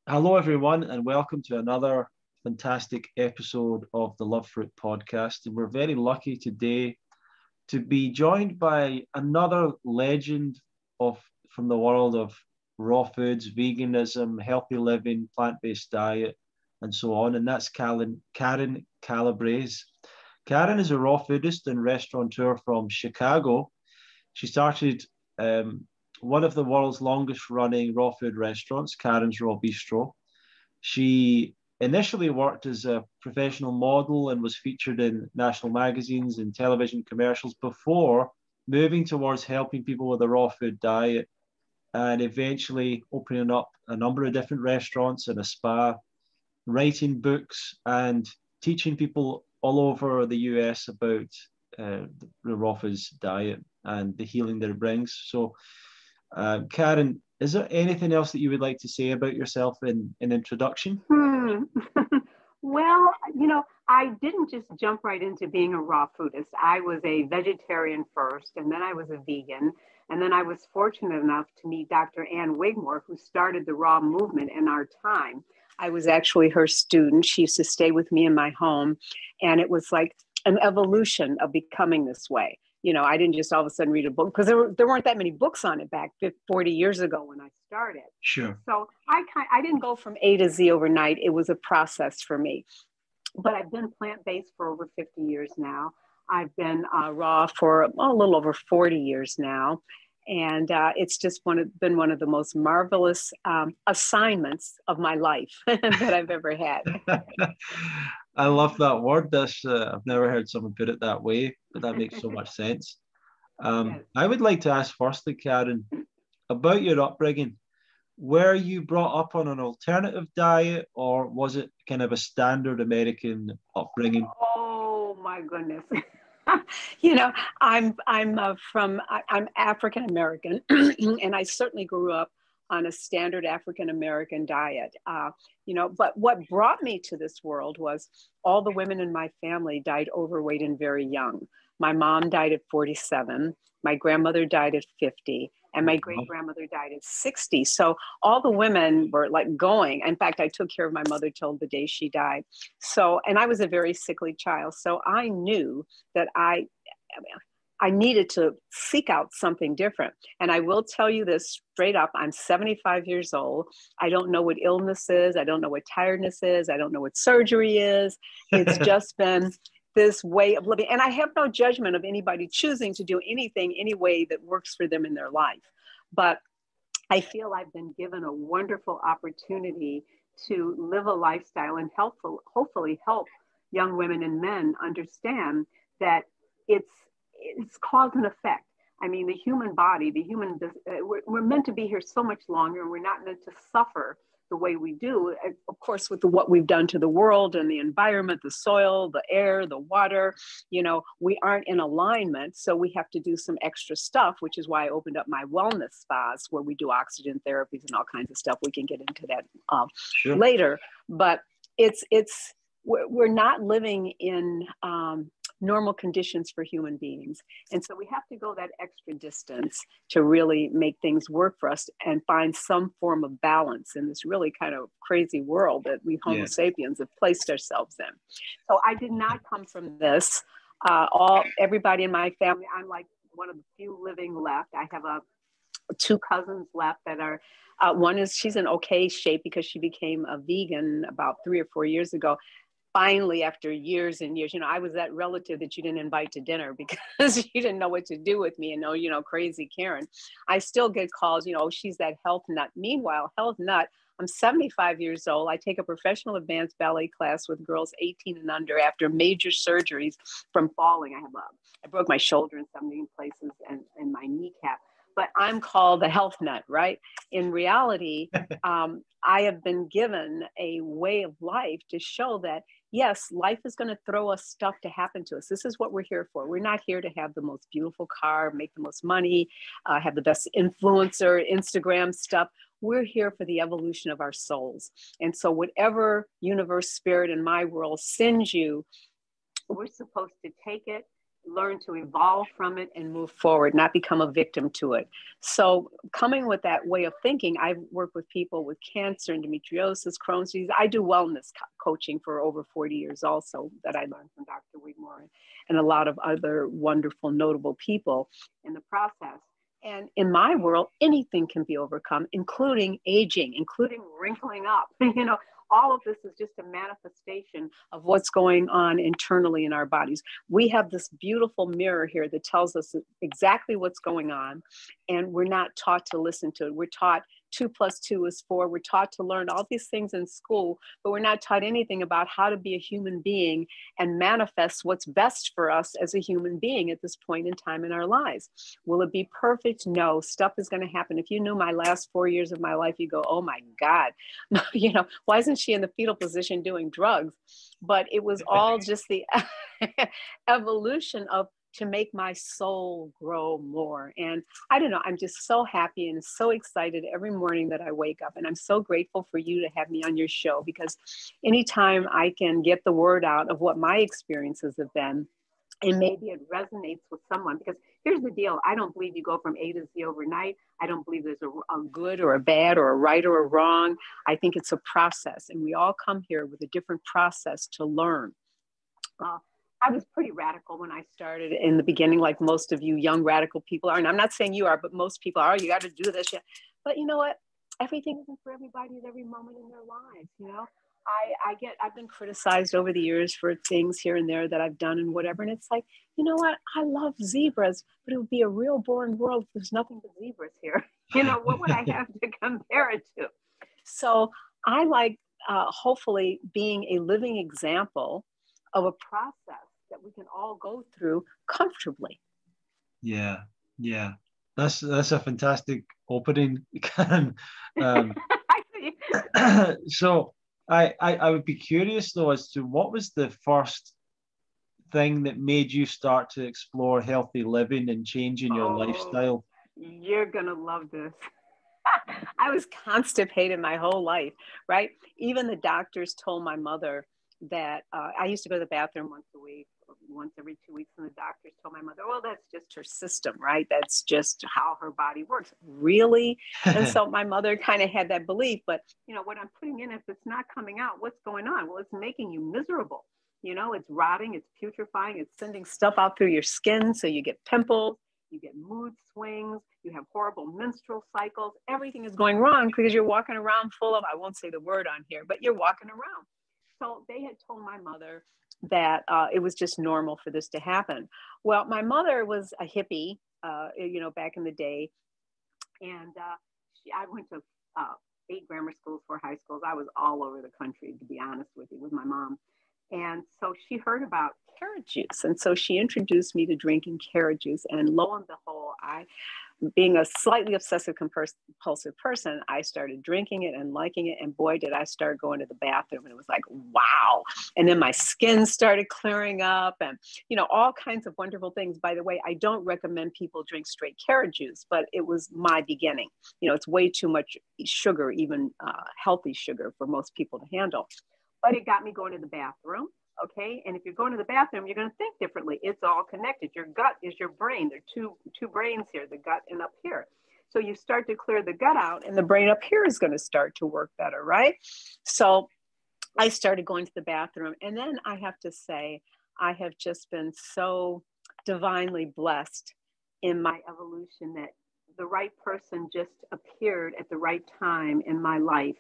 Hello, everyone, and welcome to another fantastic episode of the Love Fruit podcast. And we're very lucky today to be joined by another legend of from the world of raw foods, veganism, healthy living, plant-based diet, and so on. And that's Karyn Calabrese. Karyn is a raw foodist and restaurateur from Chicago. She started one of the world's longest running raw food restaurants, Karyns Raw Bistro. She initially worked as a professional model and was featured in national magazines and television commercials before moving towards helping people with a raw food diet and eventually opening up a number of different restaurants and a spa, writing books and teaching people all over the US about the raw foods diet and the healing that it brings. So Karyn, is there anything else that you would like to say about yourself in introduction? Well, I didn't just jump right into being a raw foodist. I was a vegetarian first, and then I was a vegan. And then I was fortunate enough to meet Dr. Ann Wigmore, who started the raw movement in our time. I was actually her student. She used to stay with me in my home. And it was like an evolution of becoming this way. I didn't just all of a sudden read a book because there weren't that many books on it back 40 years ago when I started. Sure. So I didn't go from A to Z overnight. It was a process for me. But I've been plant-based for over 50 years now. I've been raw for a little over 40 years now. And it's just been one of the most marvelous assignments of my life that I've ever had. I love that word. I've never heard someone put it that way, but that makes so much sense. Yes. I would like to ask firstly, Karyn, about your upbringing. Were you brought up on an alternative diet, or was it kind of a standard American upbringing? Oh my goodness. I'm African American, and I certainly grew up on a standard African American diet. But what brought me to this world was all the women in my family died overweight and very young. My mom died at 47. My grandmother died at 50. And my great grandmother died at 60. So all the women were like going. In fact, I took care of my mother till the day she died. And I was a very sickly child. So I knew that I needed to seek out something different. And I will tell you this straight up. I'm 75 years old. I don't know what illness is. I don't know what tiredness is. I don't know what surgery is. It's just been this way of living. And I have no judgment of anybody choosing to do anything any way that works for them in their life. But I feel I've been given a wonderful opportunity to live a lifestyle and hopefully help young women and men understand that it's cause and effect. I mean, the human body, we're meant to be here so much longer, and we're not meant to suffer the way we do, of course, with what we've done to the world and the environment, the soil, the air, the water. We aren't in alignment. So we have to do some extra stuff, which is why I opened up my wellness spas where we do oxygen therapies and all kinds of stuff. We can get into that Sure. later. But we're not living in normal conditions for human beings. And so we have to go that extra distance to really make things work for us and find some form of balance in this really kind of crazy world that we Homo sapiens have placed ourselves in. So I did not come from this. Everybody in my family, I'm like one of the few living left. I have two cousins left that are, she's in okay shape because she became a vegan about 3 or 4 years ago. Finally, after years and years, I was that relative that you didn't invite to dinner because you didn't know what to do with me and crazy Karyn. I still get calls, she's that health nut. Meanwhile, health nut, I'm 75 years old. I take a professional advanced ballet class with girls 18 and under after major surgeries from falling. I broke my shoulder in 17 places and my kneecap. But I'm called the health nut, right? In reality, I have been given a way of life to show that, yes, life is going to throw us stuff to happen to us. This is what we're here for. We're not here to have the most beautiful car, make the most money, have the best influencer, Instagram stuff. We're here for the evolution of our souls. And so whatever universe, spirit in my world sends you, we're supposed to take it, learn to evolve from it and move forward, not become a victim to it. So coming with that way of thinking, I've worked with people with cancer, endometriosis, Crohn's disease. I do wellness coaching for over 40 years also, that I learned from Dr. Wigmore and a lot of other wonderful, notable people in the process. And in my world, anything can be overcome, including aging, including wrinkling up. All of this is just a manifestation of what's going on internally in our bodies. We have this beautiful mirror here that tells us exactly what's going on, and we're not taught to listen to it. We're taught 2 + 2 is 4. We're taught to learn all these things in school, but we're not taught anything about how to be a human being and manifest what's best for us as a human being at this point in time in our lives. Will it be perfect? No. Stuff is going to happen. If you knew my last 4 years of my life, you go, oh my God, why isn't she in the fetal position doing drugs? But it was all just the evolution of to make my soul grow more. And I don't know, I'm just so happy and so excited every morning that I wake up. And I'm so grateful for you to have me on your show, because anytime I can get the word out of what my experiences have been, and maybe it resonates with someone, because here's the deal. I don't believe you go from A to Z overnight. I don't believe there's a good or a bad or a right or a wrong. I think it's a process, and we all come here with a different process to learn. I was pretty radical when I started in the beginning, like most of you young radical people are. And I'm not saying you are, but most people are. You got to do this. But you know what? Everything isn't for everybody at every moment in their lives. I've been criticized over the years for things here and there that I've done and whatever. And it's like, you know what? I love zebras, but it would be a real boring world if there's nothing but zebras here. What would I have to compare it to? So I like hopefully being a living example of a process that we can all go through comfortably. Yeah. That's a fantastic opening. So I would be curious though as to what was the first thing that made you start to explore healthy living and changing your lifestyle? You're gonna love this. I was constipated my whole life, right? Even the doctors told my mother that I used to go to the bathroom once a week, once every 2 weeks, and the doctors told my mother, well, that's just her system, right? That's just how her body works. Really? And so my mother kind of had that belief, but what I'm putting in, if it's not coming out, what's going on? Well, it's making you miserable. It's rotting, it's putrefying, it's sending stuff out through your skin. So you get pimples, you get mood swings, you have horrible menstrual cycles. Everything is going wrong because you're walking around full of, I won't say the word on here, but you're walking around. So they had told my mother that it was just normal for this to happen. Well, my mother was a hippie, back in the day. And I went to 8 grammar schools, 4 high schools. I was all over the country, to be honest with you, with my mom. And so she heard about carrot juice. And so she introduced me to drinking carrot juice. And lo and behold, being a slightly obsessive compulsive person, I started drinking it and liking it. And boy, did I start going to the bathroom. And it was like, wow. And then my skin started clearing up and, all kinds of wonderful things. By the way, I don't recommend people drink straight carrot juice, but it was my beginning. It's way too much sugar, even healthy sugar for most people to handle. But it got me going to the bathroom. Okay. And if you're going to the bathroom, you're going to think differently. It's all connected. Your gut is your brain. There are two brains here, the gut and up here. So you start to clear the gut out and the brain up here is going to start to work better, right? So I started going to the bathroom. And then I have to say, I have just been so divinely blessed in my evolution that the right person just appeared at the right time in my life.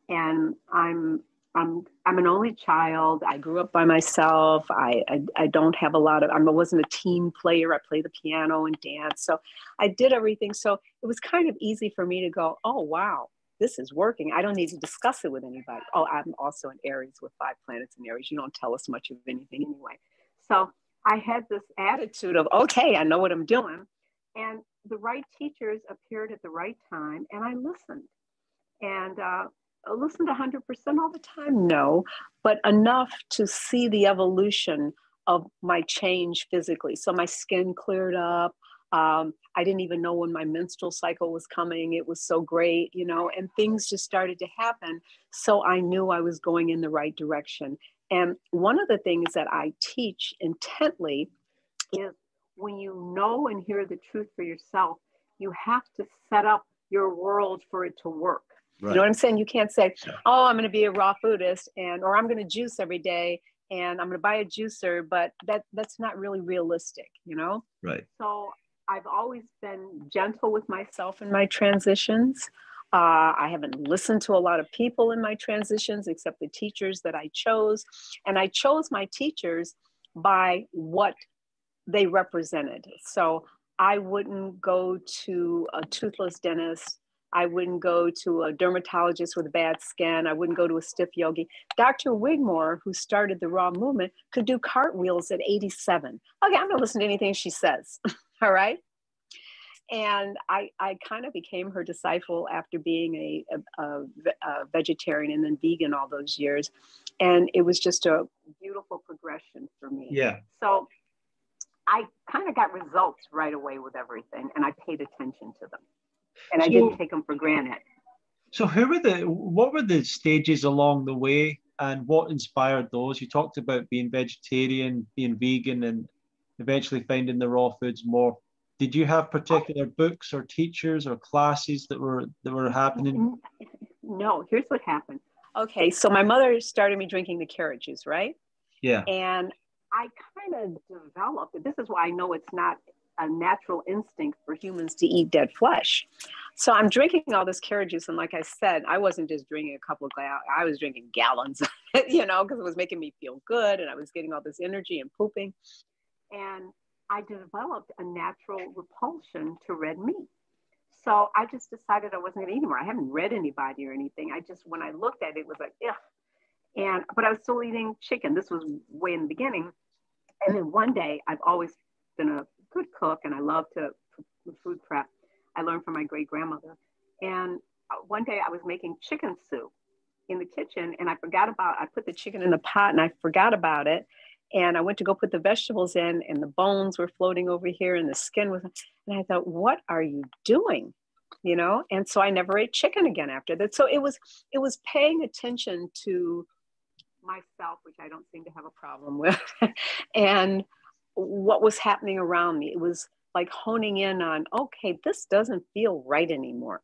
And I'm an only child. I grew up by myself. I don't have a lot of, I wasn't a team player. I played the piano and dance. So I did everything. So it was kind of easy for me to go, oh, wow, this is working. I don't need to discuss it with anybody. Oh, I'm also an Aries with 5 planets in Aries. You don't tell us much of anything anyway. So I had this attitude of, okay, I know what I'm doing. And the right teachers appeared at the right time. And I listened. And, listened 100% all the time? No, but enough to see the evolution of my change physically. So my skin cleared up. I didn't even know when my menstrual cycle was coming. It was so great, and things just started to happen. So I knew I was going in the right direction. And one of the things that I teach intently is when you know and hear the truth for yourself, you have to set up your world for it to work. Right. You know what I'm saying? You can't say, oh, I'm going to be a raw foodist or I'm going to juice every day and I'm going to buy a juicer, but that's not really realistic, you know? Right. So I've always been gentle with myself in my transitions. I haven't listened to a lot of people in my transitions except the teachers that I chose. And I chose my teachers by what they represented. So I wouldn't go to a toothless dentist. I wouldn't go to a dermatologist with bad skin. I wouldn't go to a stiff yogi. Dr. Wigmore, who started the raw movement, could do cartwheels at 87. Okay, I'm not listening to anything she says. All right. And I kind of became her disciple after being a vegetarian and then vegan all those years. And it was just a beautiful progression for me. Yeah. So I kind of got results right away with everything, and I paid attention to them. And I didn't take them for granted. So what were the stages along the way and what inspired those? You talked about being vegetarian, being vegan, and eventually finding the raw foods more. Did you have particular books or teachers or classes that were happening? No, here's what happened. Okay, so my mother started me drinking the carrot juice, right? Yeah. And I kind of developed it. This is why I know it's not a natural instinct for humans to eat dead flesh. So I'm drinking all this carrot juice. And like I said, I wasn't just drinking a couple of gallons. I was drinking gallons, you know, because it was making me feel good. And I was getting all this energy and pooping. And I developed a natural repulsion to red meat. So I just decided I wasn't going to eat anymore. I haven't read anybody or anything. When I looked at it, it was like, ugh. But I was still eating chicken. This was way in the beginning. And then one day, I've always been a good cook and I love to food prep. I learned from my great grandmother. And one day I was making chicken soup in the kitchen and I put the chicken in the pot and I forgot about it. And I went to go put the vegetables in and the bones were floating over here and the skin was, and I thought, what are you doing? You know? And so I never ate chicken again after that. So it was paying attention to myself, which I don't seem to have a problem with, and what was happening around me. It was like honing in on, okay, this doesn't feel right anymore.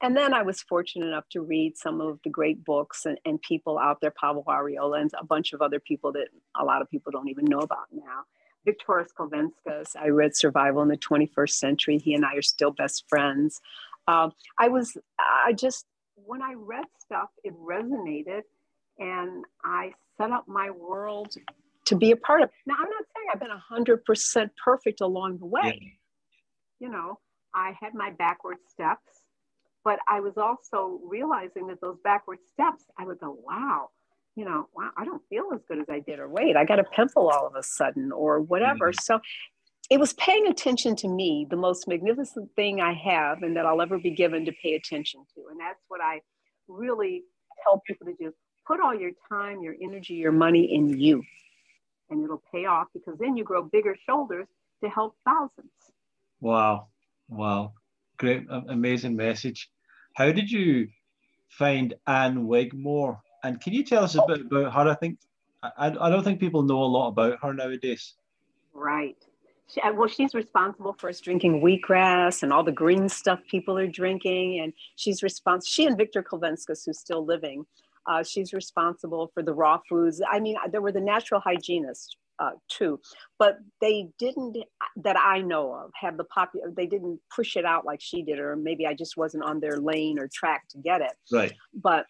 And then I was fortunate enough to read some of the great books and people out there, Pablo Arriola and a bunch of other people that a lot of people don't even know about now. Viktoras Kulvinskas, I read Survival in the 21st Century. He and I are still best friends. When I read stuff, it resonated and I set up my world to be a part of. Now, I'm not saying I've been 100% perfect along the way. Yeah. You know, I had my backward steps, but I was also realizing that those backward steps, I would go, wow, I don't feel as good as I did, or wait, I got a pimple all of a sudden, or whatever. Mm-hmm. So it was paying attention to me, the most magnificent thing I have and that I'll ever be given to pay attention to. And that's what I really tell people to do. Put all your time, your energy, your money in you, and it'll pay off because then you grow bigger shoulders to help thousands. Wow. Great, amazing message. How did you find Ann Wigmore? And can you tell us a bit about her? I don't think people know a lot about her nowadays. Right. She's responsible for us drinking wheatgrass and all the green stuff people are drinking. And she and Viktor Kulvinskas, who's still living, she's responsible for the raw foods. I mean, there were the natural hygienists too, but they didn't, that I know of, have they didn't push it out like she did, or maybe I just wasn't on their lane or track to get it. Right. But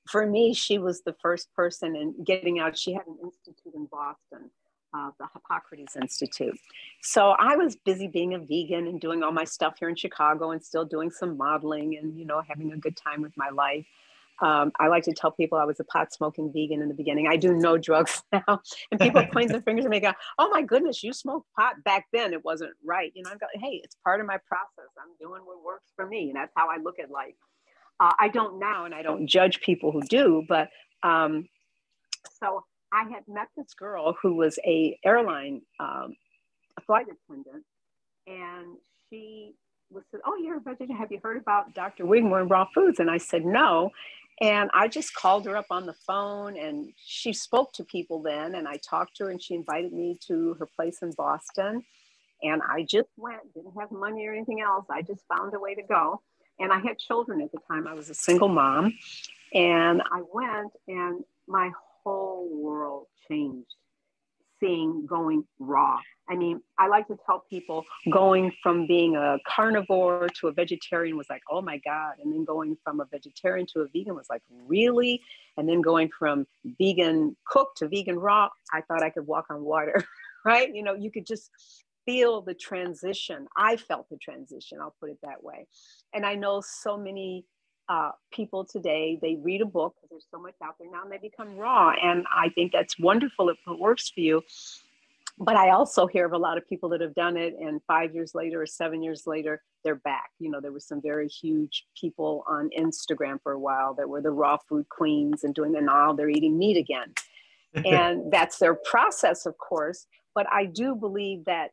for me, she was the first person in getting out. She had an institute in Boston, the Hippocrates Institute. So I was busy being a vegan and doing all my stuff here in Chicago and still doing some modeling and, having a good time with my life. I like to tell people I was a pot smoking vegan in the beginning. I do no drugs now. And people point their fingers at me and go, oh my goodness, you smoked pot back then. It wasn't right. I'm going, hey, it's part of my process. I'm doing what works for me. And that's how I look at life. I don't now, and I don't judge people who do, but so I had met this girl who was a airline flight attendant, and she said, oh, you're a vegetarian. Have you heard about Dr. Wigmore and raw foods? And I said, no. And I just called her up on the phone, and she spoke to people then, and I talked to her, and she invited me to her place in Boston. And I just went, didn't have money or anything else. I just found a way to go. And I had children at the time. I was a single mom. And I went, and my whole world changed going raw. I mean, I like to tell people going from being a carnivore to a vegetarian was like, oh my God. And then going from a vegetarian to a vegan was like, really? And then going from vegan cooked to vegan raw, I thought I could walk on water, right? You know, you could just feel the transition. I felt the transition, I'll put it that way. And I know so many people today, they read a book because there's so much out there now and they become raw. And I think that's wonderful if it works for you. But I also hear of a lot of people that have done it, and 5 years later or 7 years later, they're back. You know, there were some very huge people on Instagram for a while that were the raw food queens and doing it now, they're eating meat again. And that's their process, of course. But I do believe that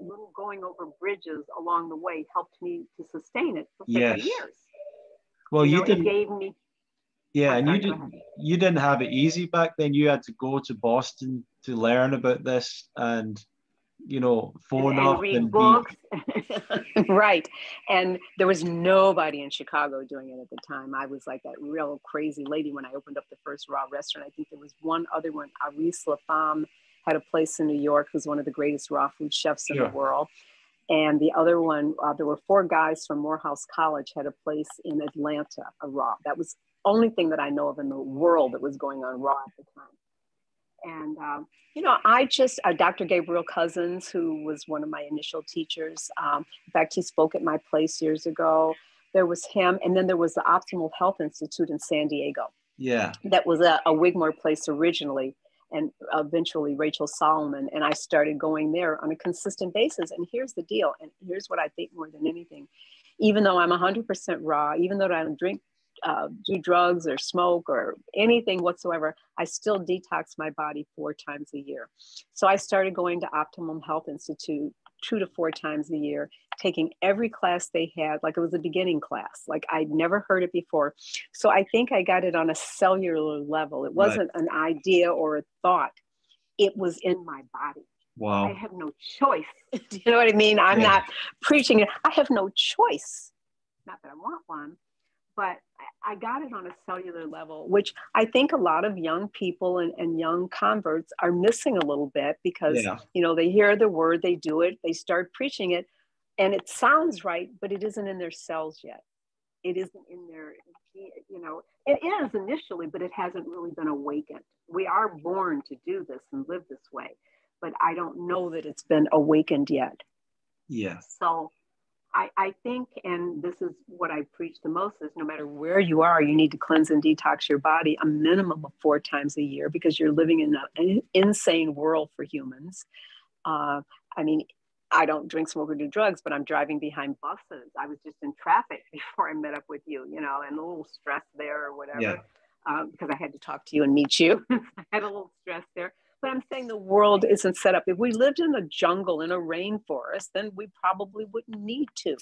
little going over bridges along the way helped me to sustain it for 50 years. Well, you didn't. It gave me. Yeah, and you didn't have it easy back then. You had to go to Boston to learn about this, and you know, phone and up read and books. Right. And there was nobody in Chicago doing it at the time. I was like that real crazy lady when I opened up the first raw restaurant. I think there was one other one. Aris Lafam had a place in New York, who's one of the greatest raw food chefs in the world. And the other one, there were 4 guys from Morehouse College had a place in Atlanta, a raw. That was the only thing that I know of in the world that was going on raw at the time. And, you know, Dr. Gabriel Cousins, who was one of my initial teachers, in fact, he spoke at my place years ago. There was him. And then there was the Optimal Health Institute in San Diego. Yeah. That was a Wigmore place originally, and eventually Rachel Solomon. And I started going there on a consistent basis. And here's the deal. And here's what I think more than anything. Even though I'm 100% raw, even though I don't drink, do drugs or smoke or anything whatsoever, I still detox my body 4 times a year. So I started going to Optimum Health Institute 2 to 4 times a year, taking every class they had, like it was a beginning class, like I'd never heard it before. So I think I got it on a cellular level. It wasn't an idea or a thought. It was in my body. Wow. I have no choice. Do you know what I mean? I'm not preaching it. I have no choice. Not that I want one, but I got it on a cellular level, which I think a lot of young people and young converts are missing a little bit because, you know, they hear the word, they do it, they start preaching it, and it sounds right, but it isn't in their cells yet. It isn't in their, you know, it is initially, but it hasn't really been awakened. We are born to do this and live this way, but I don't know that it's been awakened yet. Yeah. So I think, and this is what I preach the most, is no matter where you are, you need to cleanse and detox your body a minimum of 4 times a year because you're living in an insane world for humans. I mean, I don't drink, smoke, or do drugs, but I'm driving behind buses. I was just in traffic before I met up with you, you know, and a little stress there or whatever, because I had to talk to you and meet you. I had a little stress there. But I'm saying the world isn't set up. If we lived in a jungle, in a rainforest, then we probably wouldn't need to.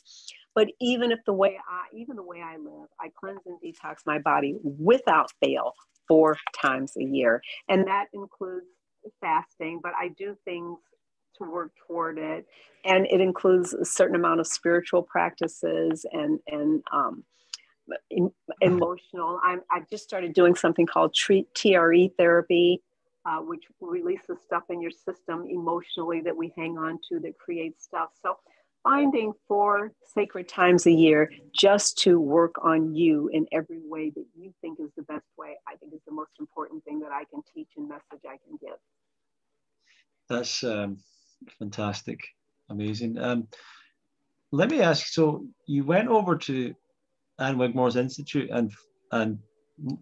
But even the way I live, I cleanse and detox my body without fail 4 times a year. And that includes fasting, but I do things to work toward it. And it includes a certain amount of spiritual practices and emotional. I've just started doing something called TRE therapy, which releases stuff in your system emotionally that we hang on to that creates stuff. So finding 4 sacred times a year just to work on you in every way that you think is the best way, I think is the most important thing that I can teach and message I can give. That's fantastic. Amazing. Let me ask, so you went over to Ann Wigmore's Institute, and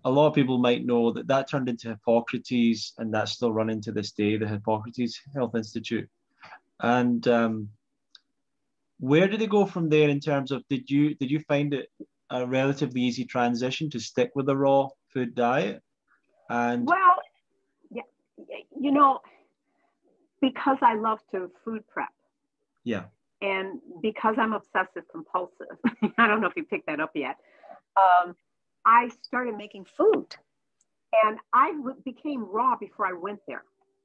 a lot of people might know that turned into Hippocrates, and that's still running to this day, the Hippocrates Health Institute. And where did it go from there in terms of, did you find it a relatively easy transition to stick with the raw food diet? And well, yeah, you know, because I love to food prep. Yeah. And because I'm obsessive compulsive, I don't know if you picked that up yet. I started making food. And I became raw before I went there.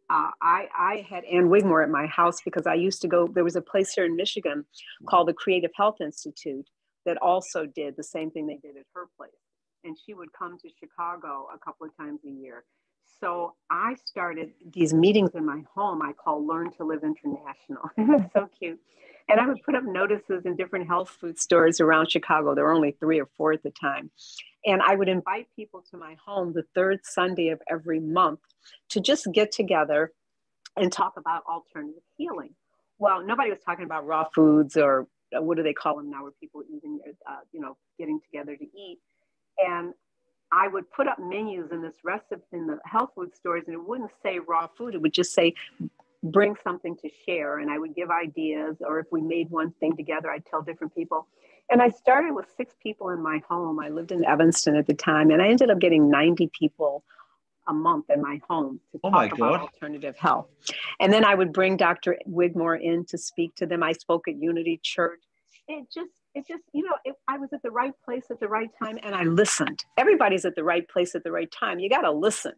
I had Ann Wigmore at my house because I used to go, there was a place here in Michigan called the Creative Health Institute that also did the same thing they did at her place. And she would come to Chicago a couple of times a year. So I started these meetings in my home I call Learn to Live International. It was so cute. And I would put up notices in different health food stores around Chicago. There were only 3 or 4 at the time. And I would invite people to my home the 3rd Sunday of every month to just get together and talk about alternative healing. Well, nobody was talking about raw foods or what do they call them now, where people eating, getting together to eat. And I would put up menus in this recipe in the health food stores, and it wouldn't say raw food. It would just say, bring something to share. And I would give ideas, or if we made one thing together, I'd tell different people. And I started with 6 people in my home. I lived in Evanston at the time, and I ended up getting 90 people a month in my home to talk about alternative health. And then I would bring Dr. Wigmore in to speak to them. I spoke at Unity Church. I was at the right place at the right time, and I listened. Everybody's at the right place at the right time. You got to listen.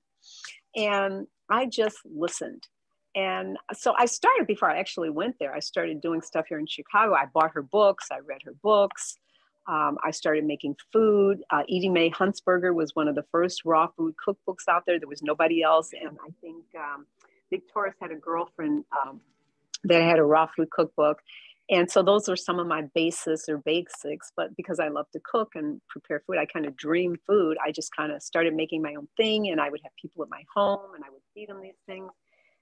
And I just listened. And so I started, before I actually went there, I started doing stuff here in Chicago. I bought her books. I read her books. I started making food. Edie Mae Huntsberger was one of the first raw food cookbooks out there. There was nobody else. And I think Victoria's had a girlfriend that had a raw food cookbook. And so those are some of my basics. But because I love to cook and prepare food, I kind of dream food. I just kind of started making my own thing, and I would have people at my home and I would feed them these things.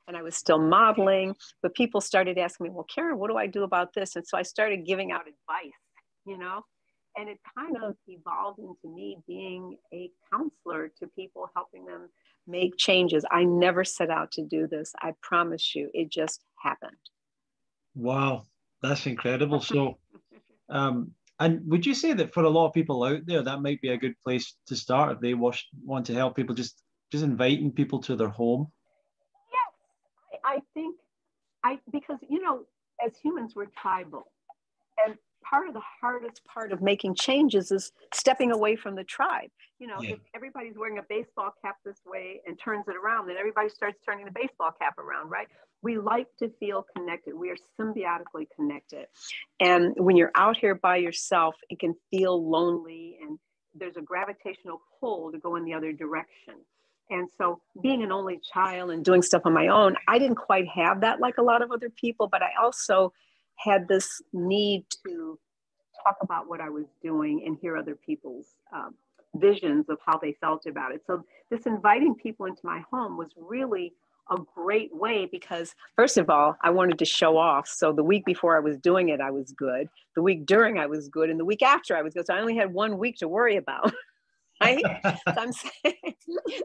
And I was still modeling, but people started asking me, well, Karyn, what do I do about this? And so I started giving out advice, and it kind of evolved into me being a counselor to people, helping them make changes. I never set out to do this. I promise you, it just happened. Wow, that's incredible. So, and would you say that for a lot of people out there, that might be a good place to start if they want to help people, just inviting people to their home? I think because, as humans, we're tribal. And part of the hardest part of making changes is stepping away from the tribe. If everybody's wearing a baseball cap this way and turns it around, then everybody starts turning the baseball cap around, right? We like to feel connected. We are symbiotically connected. And when you're out here by yourself, it can feel lonely, and there's a gravitational pull to go in the other direction. And so being an only child and doing stuff on my own, I didn't quite have that like a lot of other people, but I also had this need to talk about what I was doing and hear other people's visions of how they felt about it. So this inviting people into my home was really a great way because, first of all, I wanted to show off. So the week before I was doing it, I was good. The week during, I was good. And the week after, I was good. So I only had 1 week to worry about. Right? So I'm saying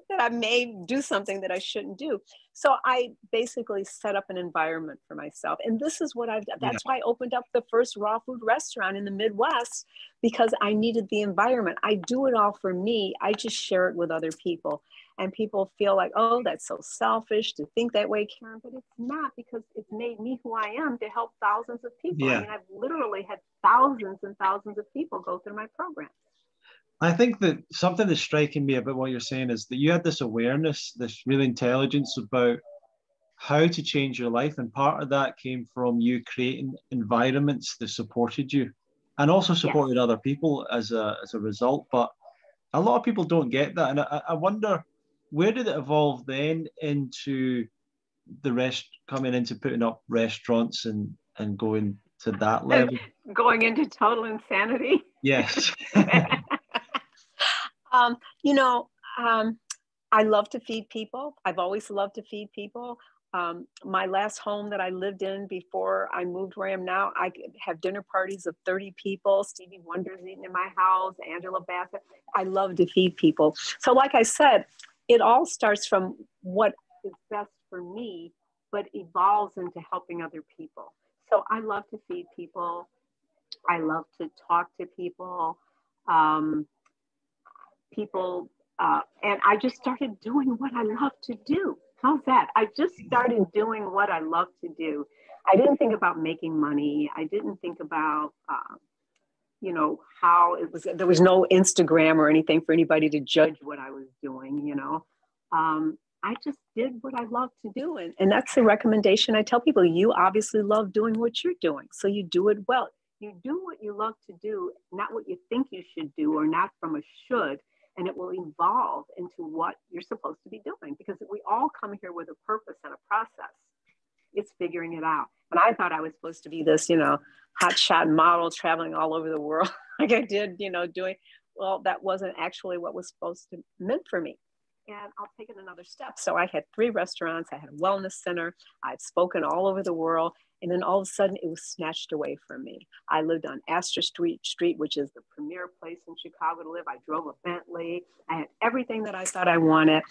that I may do something that I shouldn't do. So I basically set up an environment for myself. And this is what I've done. That's why I opened up the first raw food restaurant in the Midwest, because I needed the environment. I do it all for me. I just share it with other people. And people feel like, oh, that's so selfish to think that way, Karyn. But it's not, because it's made me who I am to help thousands of people. I mean, I've literally had thousands and thousands of people go through my program. I think that something that's striking me about what you're saying is that you had this awareness, this real intelligence about how to change your life. And part of that came from you creating environments that supported you and also supported other people as a result. But a lot of people don't get that. And I wonder, where did it evolve then into coming into putting up restaurants and going to that level? Going into total insanity. Yes. I love to feed people. I've always loved to feed people. My last home that I lived in before I moved where I am now, I could have dinner parties of 30 people. Stevie Wonder's eating in my house, Angela Bassett. I love to feed people. So like I said, it all starts from what is best for me, but evolves into helping other people. So I love to feed people. I love to talk to people. And I just started doing what I love to do. How's that? I just started doing what I love to do. I didn't think about making money. I didn't think about you know, how it was. There was no Instagram or anything for anybody to judge what I was doing, you know. I just did what I love to do. And that's the recommendation I tell people. You obviously love doing what you're doing, so you do it well. You do what you love to do, not what you think you should do, or not from a should, and it will evolve into what you're supposed to be doing, because we all come here with a purpose and a process. It's figuring it out. And I thought I was supposed to be this, you know, hotshot model traveling all over the world like I did, you know, well, that wasn't actually what was meant for me. And I'll take it another step. So I had 3 restaurants, I had a wellness center, I'd spoken all over the world, and then all of a sudden it was snatched away from me. I lived on Astor Street, which is the premier place in Chicago to live. I drove a Bentley. I had everything that I thought I wanted.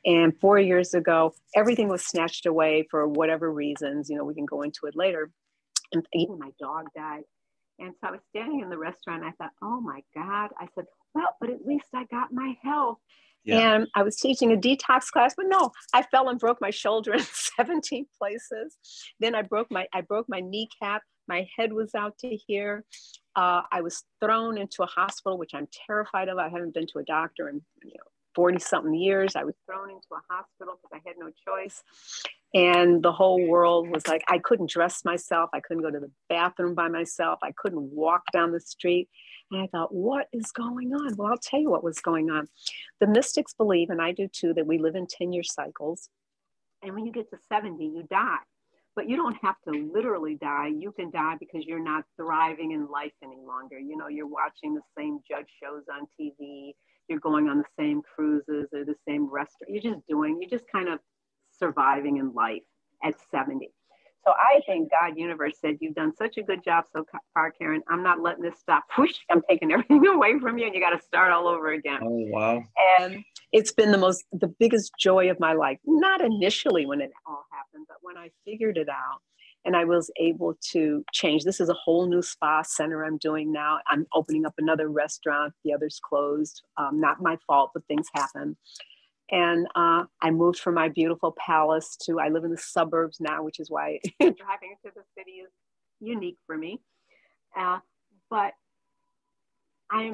And 4 years ago, everything was snatched away for whatever reasons. You know, we can go into it later. And even my dog died. And so I was standing in the restaurant. And I thought, oh my God. I said, well, but at least I got my health. Yeah. And I was teaching a detox class, but no, I fell and broke my shoulder in 17 places. Then I broke my kneecap. My head was out to here. I was thrown into a hospital, which I'm terrified of. I haven't been to a doctor in 40 something years. I was thrown into a hospital because I had no choice. And the whole world was like, I couldn't dress myself. I couldn't go to the bathroom by myself. I couldn't walk down the street. And I thought, what is going on? Well, I'll tell you what was going on. The mystics believe, and I do too, that we live in 10-year cycles. And when you get to 70, you die. But you don't have to literally die. You can die because you're not thriving in life any longer. You know, you're watching the same judge shows on TV. You're going on the same cruises or the same restaurant. You're just kind of surviving in life at 70. So I think God universe said, you've done such a good job so far, Karyn. I'm not letting this stop. Whoosh, I'm taking everything away from you and you got to start all over again. Oh, wow. And it's been the biggest joy of my life. Not initially when it all happened, but when I figured it out and I was able to change. This is a whole new spa center I'm doing now. I'm opening up another restaurant. The other's closed. Not my fault, but things happen. And I moved from my beautiful palace I live in the suburbs now, which is why driving to the city is unique for me. But I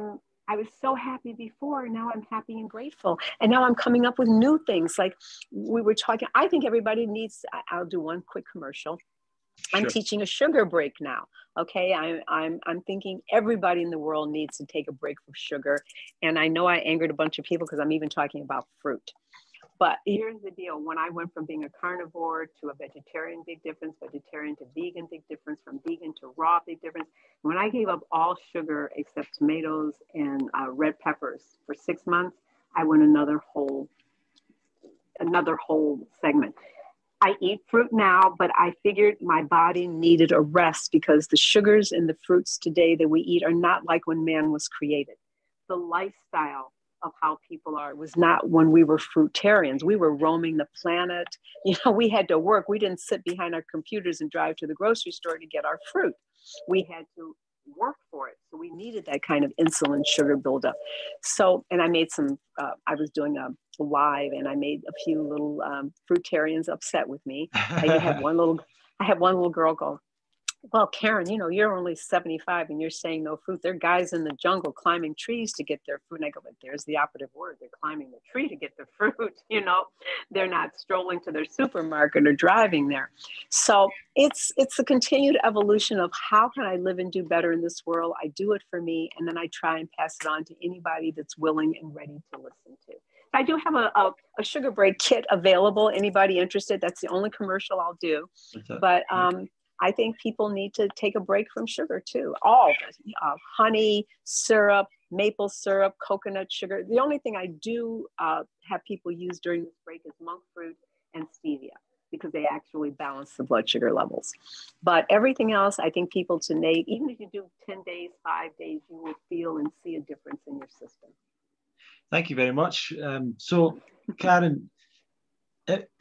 was so happy before, now I'm happy and grateful. And now I'm coming up with new things. Like we were talking, I think everybody needs, I'll do one quick commercial. I'm teaching a sugar break now. Okay. I'm thinking everybody in the world needs to take a break from sugar. And I know I angered a bunch of people because I'm even talking about fruit. But here's the deal. When I went from being a carnivore to a vegetarian, big difference, vegetarian to vegan, big difference, from vegan to raw, big difference. When I gave up all sugar except tomatoes and red peppers for 6 months, I went another whole segment. I eat fruit now, but I figured my body needed a rest because the sugars and the fruits today that we eat are not like when man was created. The lifestyle of how people are was not when we were fruitarians. We were roaming the planet. You know, we had to work. We didn't sit behind our computers and drive to the grocery store to get our fruit. We had to work for it. So we needed that kind of insulin sugar buildup. So, and I made I was doing a live and I made a few little fruitarians upset with me. I had one little girl go, well, Karyn, you're only 75 and you're saying no fruit. There are guys in the jungle climbing trees to get their fruit. And I go, but there's the operative word. They're climbing the tree to get the fruit. They're not strolling to their supermarket or driving there. So it's a continued evolution of how can I live and do better in this world? I do it for me. And then I try and pass it on to anybody that's willing and ready to listen to. I do have a sugar break kit available. Anybody interested? That's the only commercial I'll do. But I think people need to take a break from sugar too. All honey, syrup, maple syrup, coconut sugar. The only thing I do have people use during this break is monk fruit and stevia because they actually balance the blood sugar levels. But everything else, I think people today, even if you do 10 days, 5 days, you will feel and see a difference in your system. Thank you very much. So, Karyn,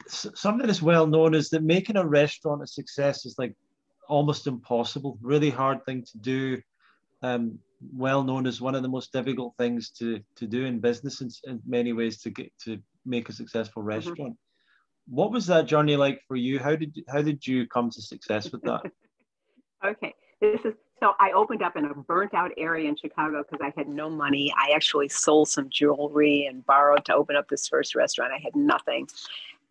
something that's well known is that making a restaurant a success is like almost impossible, really hard thing to do. Well known as one of the most difficult things to do in business in many ways to make a successful restaurant. Mm-hmm. What was that journey like for you? How did you come to success with that? Okay, So I opened up in a burnt out area in Chicago because I had no money. I actually sold some jewelry and borrowed to open up this first restaurant. I had nothing.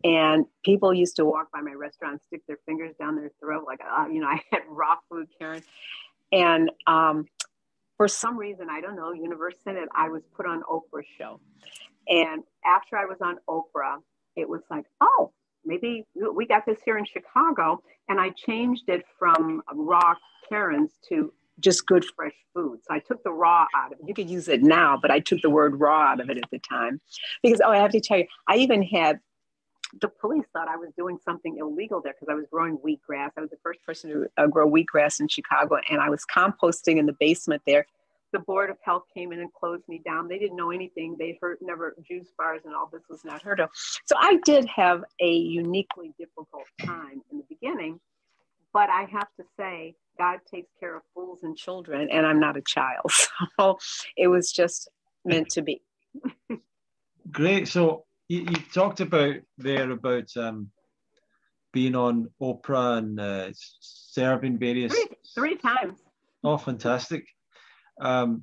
And people used to walk by my restaurant, stick their fingers down their throat, like, I had raw food, Karyn. And for some reason, I don't know, universe said it, I was put on Oprah show. And after I was on Oprah, it was like, oh, maybe we got this here in Chicago. And I changed it from raw Karyns to just good fresh food. So I took the raw out of it. You could use it now, but I took the word raw out of it at the time. Because, I have to tell you, I even had, the police thought I was doing something illegal there because I was growing wheatgrass. I was the first person to grow wheatgrass in Chicago, and I was composting in the basement there. The Board of Health came in and closed me down. They didn't know anything. They'd heard never juice bars and all this was not heard of. So I did have a uniquely difficult time in the beginning, but I have to say, God takes care of fools and children, and I'm not a child. So it was just meant to be. Great. So you talked about being on Oprah and serving various... Three times. Oh, fantastic. What?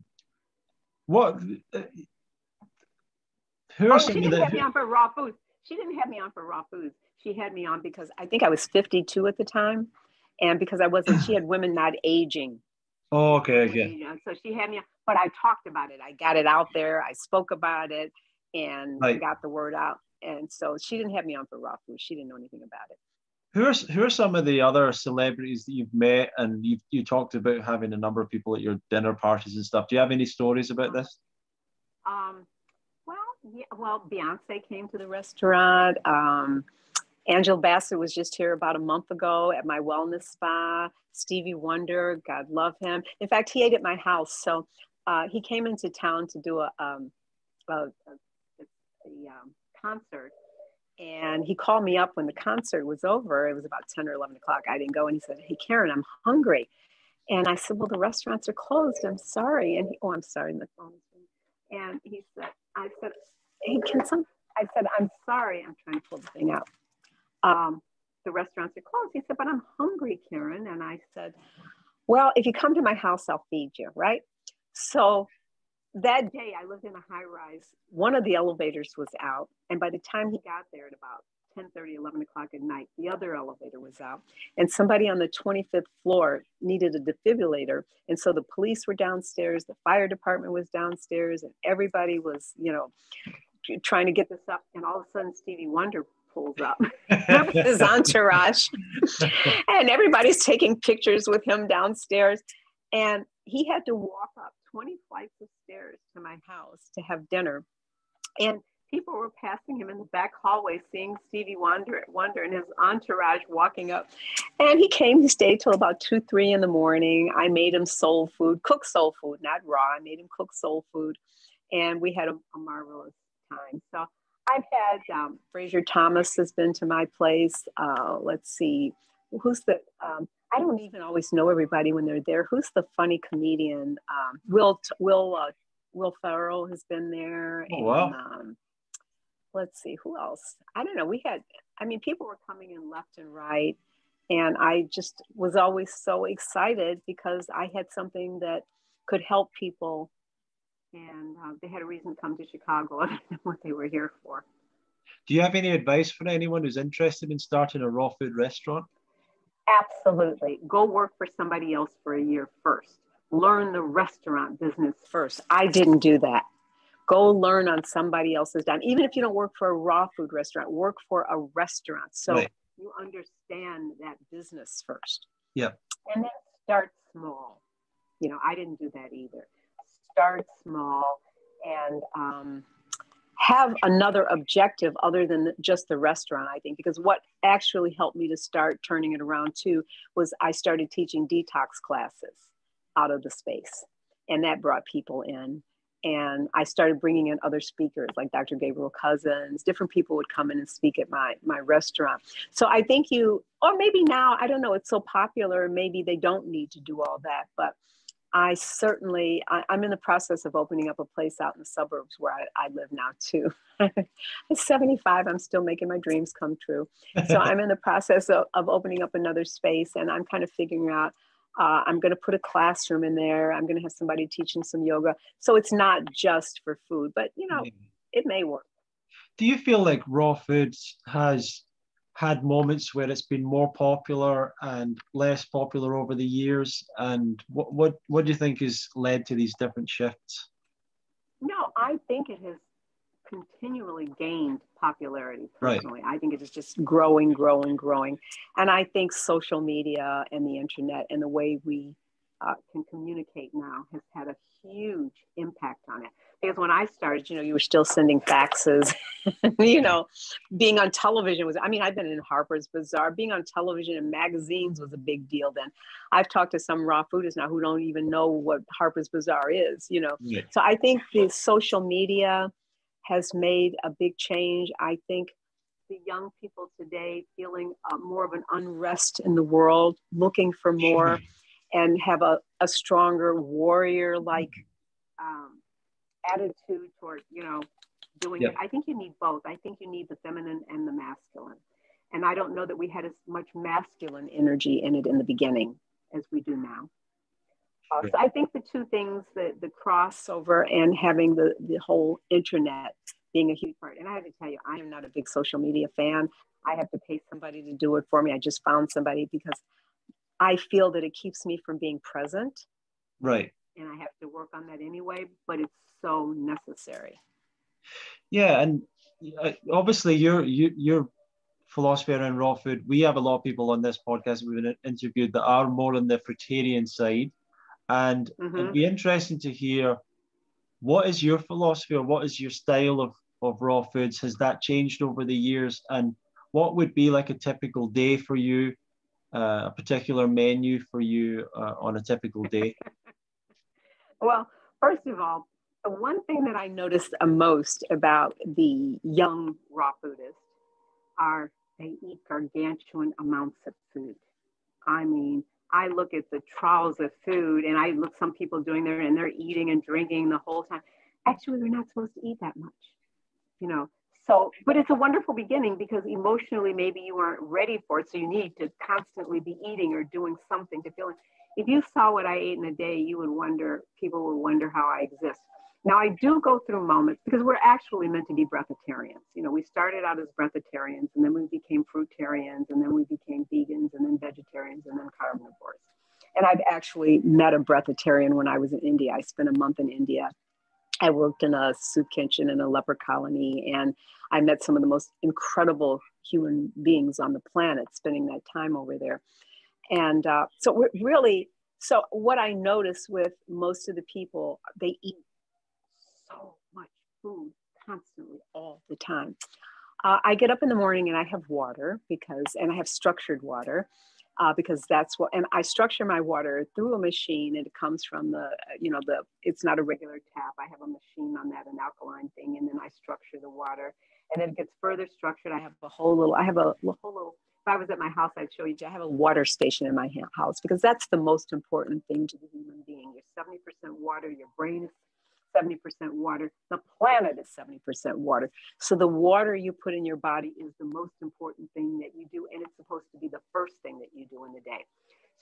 Who are some she of didn't have me on for raw foods. She didn't have me on for raw foods. She had me on because I think I was 52 at the time. And because I wasn't, she had women not aging. Oh, okay. So she had me on, but I talked about it. I got it out there. I spoke about it and got the word out. And so she didn't have me on for raw food. She didn't know anything about it. Who are some of the other celebrities that you've met, and you talked about having a number of people at your dinner parties and stuff? Do you have any stories about this? Well, Beyonce came to the restaurant. Angela Bassett was just here about a month ago at my wellness spa. Stevie Wonder, God love him. In fact, he ate at my house. So he came into town to do a concert. And he called me up when the concert was over. It was about 10 or 11 o'clock. I didn't go. And he said, hey, Karyn, I'm hungry. And I said, well, the restaurants are closed. I'm sorry. And I'm sorry. And the phone was ringing. And he said, I said, hey, I'm sorry. I'm trying to pull the thing out. The restaurants are closed. He said, but I'm hungry, Karyn. And I said, well, if you come to my house, I'll feed you, right? So that day I lived in a high rise. One of the elevators was out. And by the time he got there at about 10:30, 11 o'clock at night, the other elevator was out. And somebody on the 25th floor needed a defibrillator. And so the police were downstairs, the fire department was downstairs, and everybody was, trying to get this up. And all of a sudden Stevie Wonder pulls up with his entourage. And everybody's taking pictures with him downstairs. And he had to walk up 20 flights of stairs to my house to have dinner. And people were passing him in the back hallway, seeing Stevie Wonder and his entourage walking up. And he stayed till about 2, 3 in the morning. I made him soul food, cooked soul food, not raw. I made him cook soul food. And we had a marvelous time. So I've had Fraser Thomas has been to my place. Let's see, who's the... I don't even always know everybody when they're there. Who's the funny comedian? Will Ferrell has been there. Oh, wow. And, let's see, who else? I don't know. People were coming in left and right. And I just was always so excited because I had something that could help people. And they had a reason to come to Chicago other than what they were here for. Do you have any advice for anyone who's interested in starting a raw food restaurant? Absolutely. Go work for somebody else for a year first. Learn the restaurant business first. I didn't do that. Go learn on somebody else's dime. Even if you don't work for a raw food restaurant, work for a restaurant. So you understand that business first. Yeah. And then start small. I didn't do that either. Start small and have another objective other than just the restaurant, I think, because what actually helped me to start turning it around too was I started teaching detox classes out of the space, and that brought people in. And I started bringing in other speakers like Dr. Gabriel Cousins. Different people would come in and speak at my restaurant. So I think or maybe now, I don't know, it's so popular, maybe they don't need to do all that, but I'm in the process of opening up a place out in the suburbs where I live now too. I'm 75, I'm still making my dreams come true. So I'm in the process of opening up another space, and I'm kind of figuring out I'm going to put a classroom in there. I'm going to have somebody teaching some yoga. So it's not just for food, but it may work. Do you feel like raw foods has had moments where it's been more popular and less popular over the years? And what do you think has led to these different shifts? No, I think it has continually gained popularity personally. Right. I think it is just growing. And I think social media and the internet and the way we can communicate now has had a huge impact on it. Because when I started, you were still sending faxes, being on television I've been in Harper's Bazaar, being on television and magazines was a big deal then. I've talked to some raw foodists now who don't even know what Harper's Bazaar is, Yeah. So I think the social media has made a big change. I think the young people today feeling more of an unrest in the world, looking for more and have a stronger warrior-like attitude toward, doing it. I think you need both. I think you need the feminine and the masculine. And I don't know that we had as much masculine energy in it in the beginning as we do now. So I think the two things, the crossover and having the whole internet being a huge part. And I have to tell you, I am not a big social media fan. I have to pay somebody to do it for me. I just found somebody because I feel that it keeps me from being present. Right. And I have to work on that anyway, but it's so necessary. Yeah, and obviously your philosophy around raw food. We have a lot of people on this podcast we've interviewed that are more on the fruitarian side, and it'd be interesting to hear what is your philosophy or what is your style of raw foods. Has that changed over the years, and what would be like a typical day for you, a particular menu for you on a typical day? Well, first of all, the one thing that I noticed most about the young raw foodists are they eat gargantuan amounts of food. I mean, I look at the troughs of food and I look some people doing there and they're eating and drinking the whole time. Actually, they're not supposed to eat that much, So, but it's a wonderful beginning because emotionally, maybe you aren't ready for it. So you need to constantly be eating or doing something to feel it. If you saw what I ate in a day, people would wonder how I exist. Now, I do go through moments because we're actually meant to be breatharians. We started out as breatharians and then we became fruitarians and then we became vegans and then vegetarians and then carnivores. And I've actually met a breatharian when I was in India. I spent a month in India. I worked in a soup kitchen in a leper colony, and I met some of the most incredible human beings on the planet spending that time over there. And so what I notice with most of the people, they eat so much food constantly all the time. I get up in the morning and I have water and I have structured water because that's what, and I structure my water through a machine and it comes from it's not a regular tap. I have a machine on that, an alkaline thing, and then I structure the water and then it gets further structured. I have a whole little, if I was at my house, I'd show you, I have a water station in my house because that's the most important thing to the human being. You're 70% water, your brain is 70% water, the planet is 70% water. So the water you put in your body is the most important thing that you do, and it's supposed to be the first thing that you do in the day.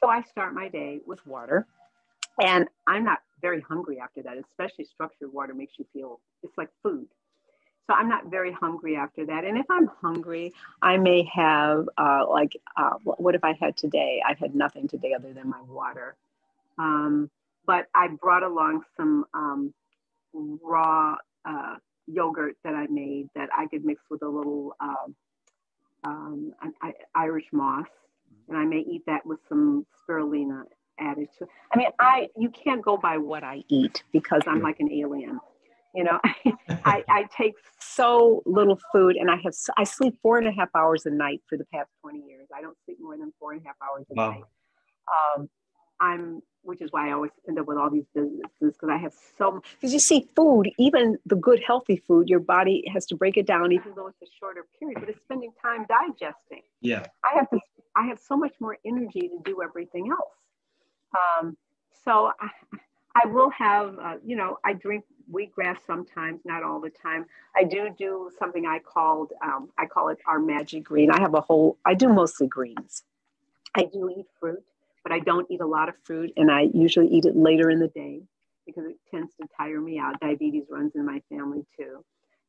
So I start my day with water, and I'm not very hungry after that, especially structured water makes you feel, it's like food. So I'm not very hungry after that. And if I'm hungry, I may have what have I had today? I've had nothing today other than my water. But I brought along some raw yogurt that I made that I could mix with a little Irish moss, and I may eat that with some spirulina added to it. I mean, you can't go by what I eat because I'm like an alien. I take so little food, and I sleep 4.5 hours a night for the past 20 years. I don't sleep more than 4.5 hours a night. Which is why I always end up with all these businesses because I have because you see food, even the good healthy food, your body has to break it down, even though it's a shorter period, but it's spending time digesting. Yeah. I have so much more energy to do everything else. So I will have, I drink wheatgrass sometimes, not all the time. I do something I call it our magic green. I do mostly greens. I do eat fruit. but I don't eat a lot of fruit, and I usually eat it later in the day because it tends to tire me out. Diabetes runs in my family too.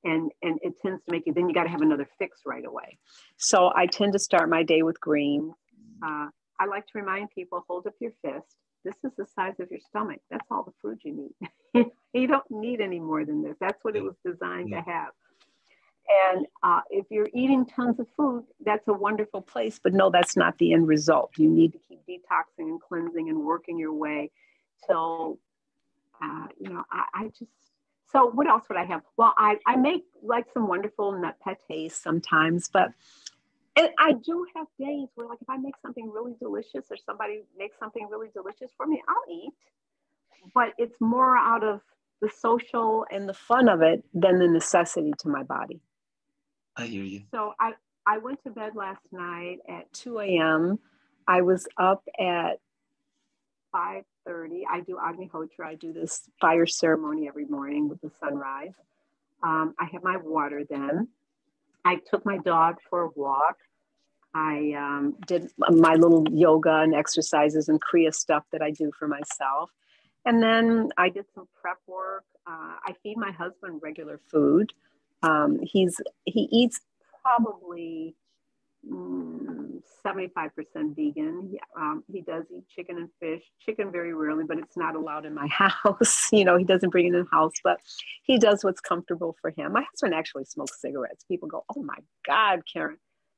And it tends to make you, then you got to have another fix right away. So I tend to start my day with greens. I like to remind people, hold up your fist. This is the size of your stomach. That's all the food you need. You don't need any more than this. That's what it was designed to have. And if you're eating tons of food, that's a wonderful place. But no, that's not the end result. You need to keep detoxing and cleansing and working your way till, I just, so what else would I have? Well, I make like some wonderful nut pâtés sometimes, but and I do have days where, like, if I make something really delicious or somebody makes something really delicious for me, I'll eat. But it's more out of the social and the fun of it than the necessity to my body. I hear you. So I went to bed last night at 2 a.m. I was up at 5:30. I do Agnihotra. I do this fire ceremony every morning with the sunrise. I have my water then. I took my dog for a walk. I did my little yoga and exercises and Kriya stuff that I do for myself. And then I did some prep work. I feed my husband regular food. He eats probably 75% vegan. He does eat chicken and fish, chicken very rarely, but it's not allowed in my house. He doesn't bring it in the house, but he does what's comfortable for him. My husband actually smokes cigarettes. People go, oh my God, Karyn.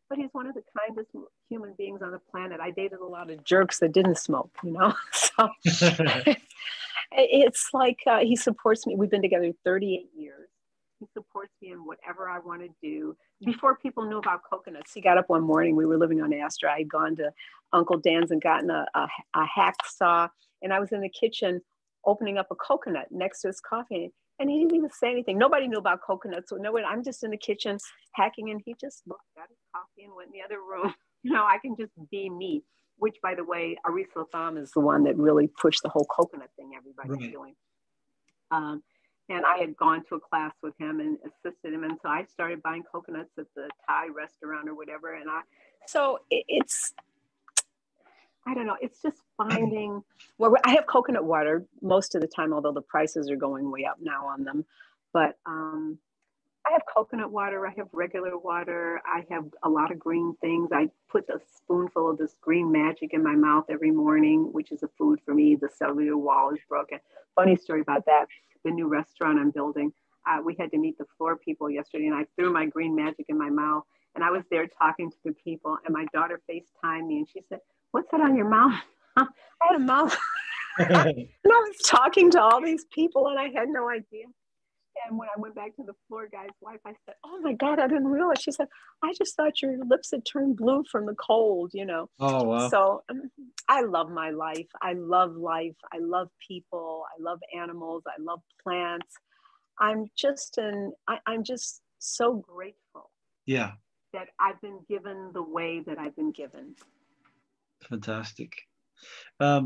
But he's one of the kindest human beings on the planet. I dated a lot of jerks that didn't smoke, So it's like he supports me. We've been together 38 years. He supports me in whatever I want to do. Before people knew about coconuts, he got up one morning. We were living on Astor. I'd gone to Uncle Dan's and gotten a hacksaw. And I was in the kitchen opening up a coconut next to his coffee. And he didn't even say anything. Nobody knew about coconuts. So I'm just in the kitchen hacking. And he just looked at his coffee and went in the other room. I can just be me. Which, by the way, Arisa Thom is the one that really pushed the whole coconut thing everybody's doing. And I had gone to a class with him and assisted him. And so I started buying coconuts at the Thai restaurant or whatever. And it's, I don't know, it's just finding, I have coconut water most of the time, although the prices are going way up now on them. But I have coconut water, I have regular water, I have a lot of green things. I put a spoonful of this green magic in my mouth every morning, which is a food for me. The cellular wall is broken. Funny story about that. The new restaurant I'm building, we had to meet the floor people yesterday, and I threw my green magic in my mouth, and I was there talking to the people, and my daughter FaceTimed me, and she said, what's that on your mouth? I had a mouth. And I was talking to all these people, and I had no idea. And when I went back to the floor guy's wife, I said, oh my God, I didn't realize. She said, I just thought your lips had turned blue from the cold, Oh, wow. So I love my life. I love life. I love people. I love animals. I love plants. I'm just so grateful. Yeah. That I've been given the way that I've been given. Fantastic. How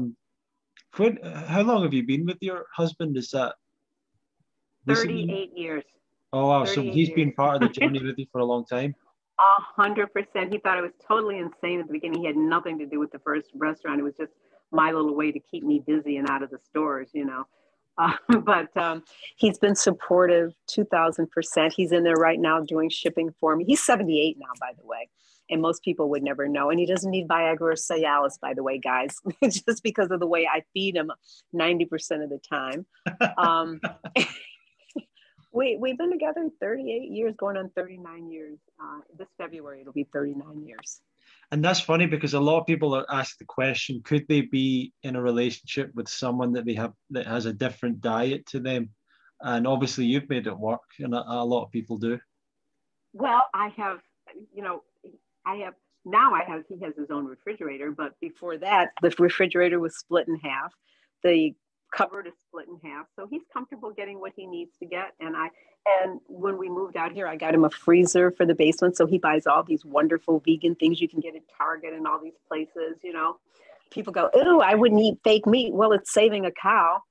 long have you been with your husband? Is that 38 years. Oh, wow. So he's years. been part of the journey with you for a long time? 100%. He thought I was totally insane at the beginning. He had nothing to do with the first restaurant. It was just my little way to keep me busy and out of the stores, But he's been supportive 2,000%. He's in there right now doing shipping for me. He's 78 now, by the way. And most people would never know. And he doesn't need Viagra or Cialis, by the way, guys, just because of the way I feed him 90% of the time. We've been together 38 years, going on 39 years. This February, it'll be 39 years. And that's funny because a lot of people are asked the question, could they be in a relationship with someone that has a different diet to them? And obviously you've made it work, and a lot of people do. Well, he has his own refrigerator, but before that, the refrigerator was split in half. The cupboard is split in half. So he's comfortable getting what he needs to get. And when we moved out here, I got him a freezer for the basement. So he buys all these wonderful vegan things you can get at Target and all these places, People go, oh, I wouldn't eat fake meat. Well, it's saving a cow.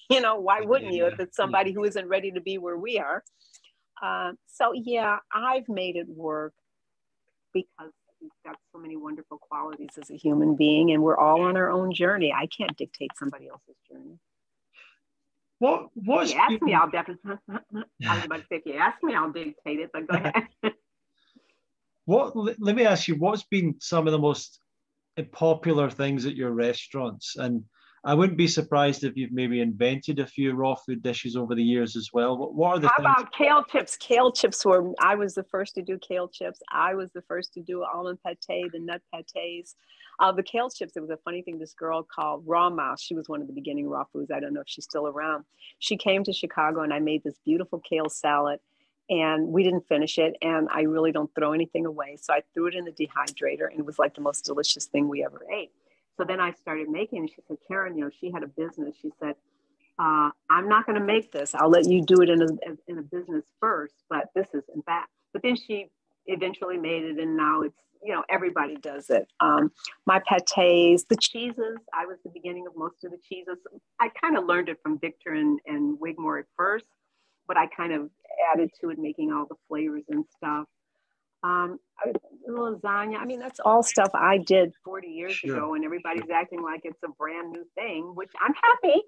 Why wouldn't you if it's somebody who isn't ready to be where we are? So yeah, I've made it work because He's got so many wonderful qualities as a human being, and we're all on our own journey. I can't dictate somebody else's journey. If you ask me, I'll definitely. I was about to say, if you ask me, I'll dictate it. But go ahead. Let me ask you, what's been some of the most popular things at your restaurants? And I wouldn't be surprised if you've maybe invented a few raw food dishes over the years as well. What are the How things? about kale chips? Kale chips I was the first to do kale chips. I was the first to do almond pate, the nut pates. The kale chips, it was a funny thing. This girl called Raw Mouse, she was one of the beginning raw foods. I don't know if she's still around. She came to Chicago and I made this beautiful kale salad. And we didn't finish it. And I really don't throw anything away. So I threw it in the dehydrator and it was like the most delicious thing we ever ate. So then I started making, and she said, Karyn, she had a business. She said, I'm not going to make this. I'll let you do it in a business first, but this isn't that. But then she eventually made it. And now it's, everybody does it. My pates, the cheeses, I was the beginning of most of the cheeses. I kind of learned it from Victor and Wigmore at first, but I kind of added to it, making all the flavors and stuff. Lasagna, I mean, that's all stuff I did 40 years ago, and everybody's acting like it's a brand new thing, which I'm happy.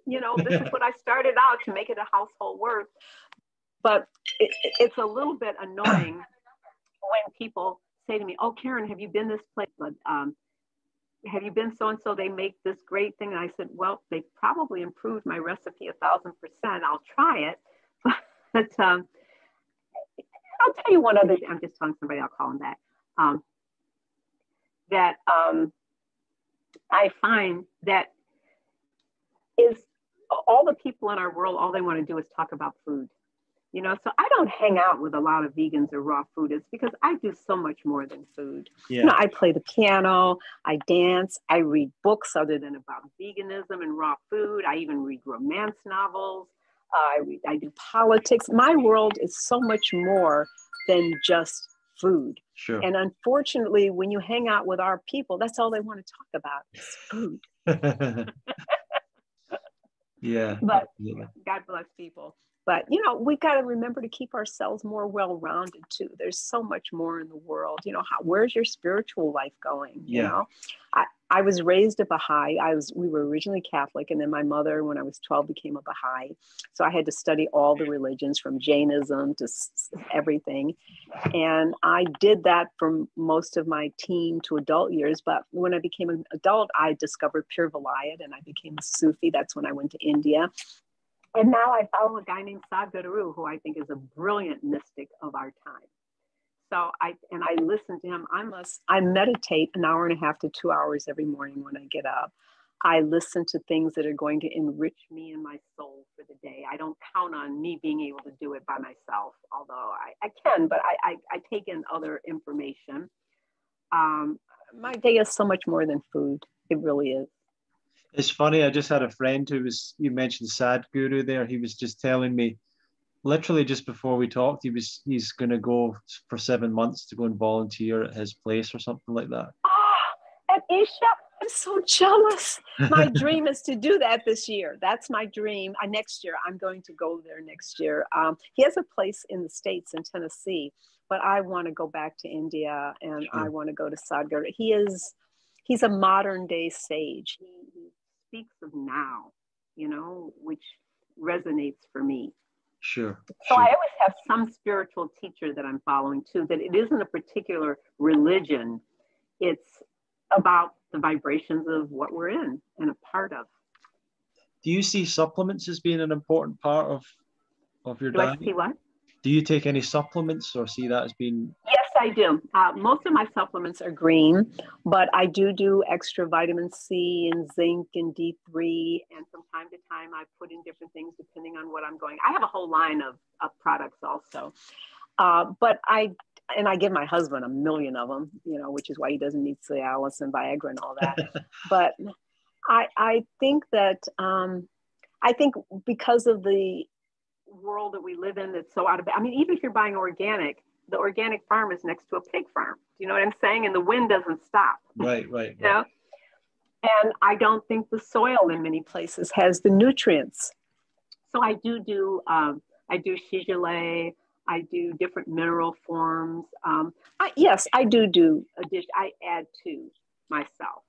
This is what I started out to make it a household word. But it's a little bit annoying when people say to me, oh, Karyn, have you been this place? Have you been so-and-so? They make this great thing. And I said, well, they probably improved my recipe 1,000%. I'll try it. But I'll tell you one other thing. I'm just telling somebody, I'll call them back. I find that is all the people in our world, all they want to do is talk about food. So I don't hang out with a lot of vegans or raw foodists because I do so much more than food. Yeah. I play the piano, I dance, I read books other than about veganism and raw food. I even read romance novels. I do politics. My world is so much more than just food. Sure. And unfortunately, when you hang out with our people, that's all they want to talk about is food. Yeah. But God bless people. But, we've got to remember to keep ourselves more well-rounded too. There's so much more in the world. Where's your spiritual life going? I was raised a Baha'i. We were originally Catholic, and then my mother, when I was 12, became a Baha'i. So I had to study all the religions from Jainism to everything. And I did that for most of my teen to adult years. But when I became an adult, I discovered Pure Vilayat and I became a Sufi. That's when I went to India. And now I follow a guy named Sadhguru, who I think is a brilliant mystic of our time. So I listen to him. I meditate an hour and a half to 2 hours every morning when I get up. I listen to things that are going to enrich me and my soul for the day. I don't count on me being able to do it by myself, although I can, but I take in other information. My day is so much more than food. It really is. It's funny. I just had a friend you mentioned Sadhguru there. He was just telling me, literally just before we talked, he's going to go for 7 months to go and volunteer at his place or something like that. At Isha, I'm so jealous. My dream is to do that this year. That's my dream. Next year, I'm going to go there next year. He has a place in the States in Tennessee, but I want to go back to India and I want to go to Sadhguru. He's a modern day sage. He speaks of now, which resonates for me. Sure. So I always have some spiritual teacher that I'm following too, that it isn't a particular religion. It's about the vibrations of what we're in and a part of. Do you see supplements as being an important part of your diet? Do I see what? Do you take any supplements or see that as being? Yes, I do. Most of my supplements are green, but I do extra vitamin C and zinc and D3. And from time to time, I put in different things depending on what I'm going. I have a whole line of products also. But I give my husband a million of them, which is why he doesn't need Cialis and Viagra and all that. But I think that, because of the world that we live in that's so out of, even if you're buying organic, the organic farm is next to a pig farm. Do you know what I'm saying? And the wind doesn't stop. Right. And I don't think the soil in many places has the nutrients. So I do Shigelay. I do different mineral forms. Yes, I do a dish. I add to myself.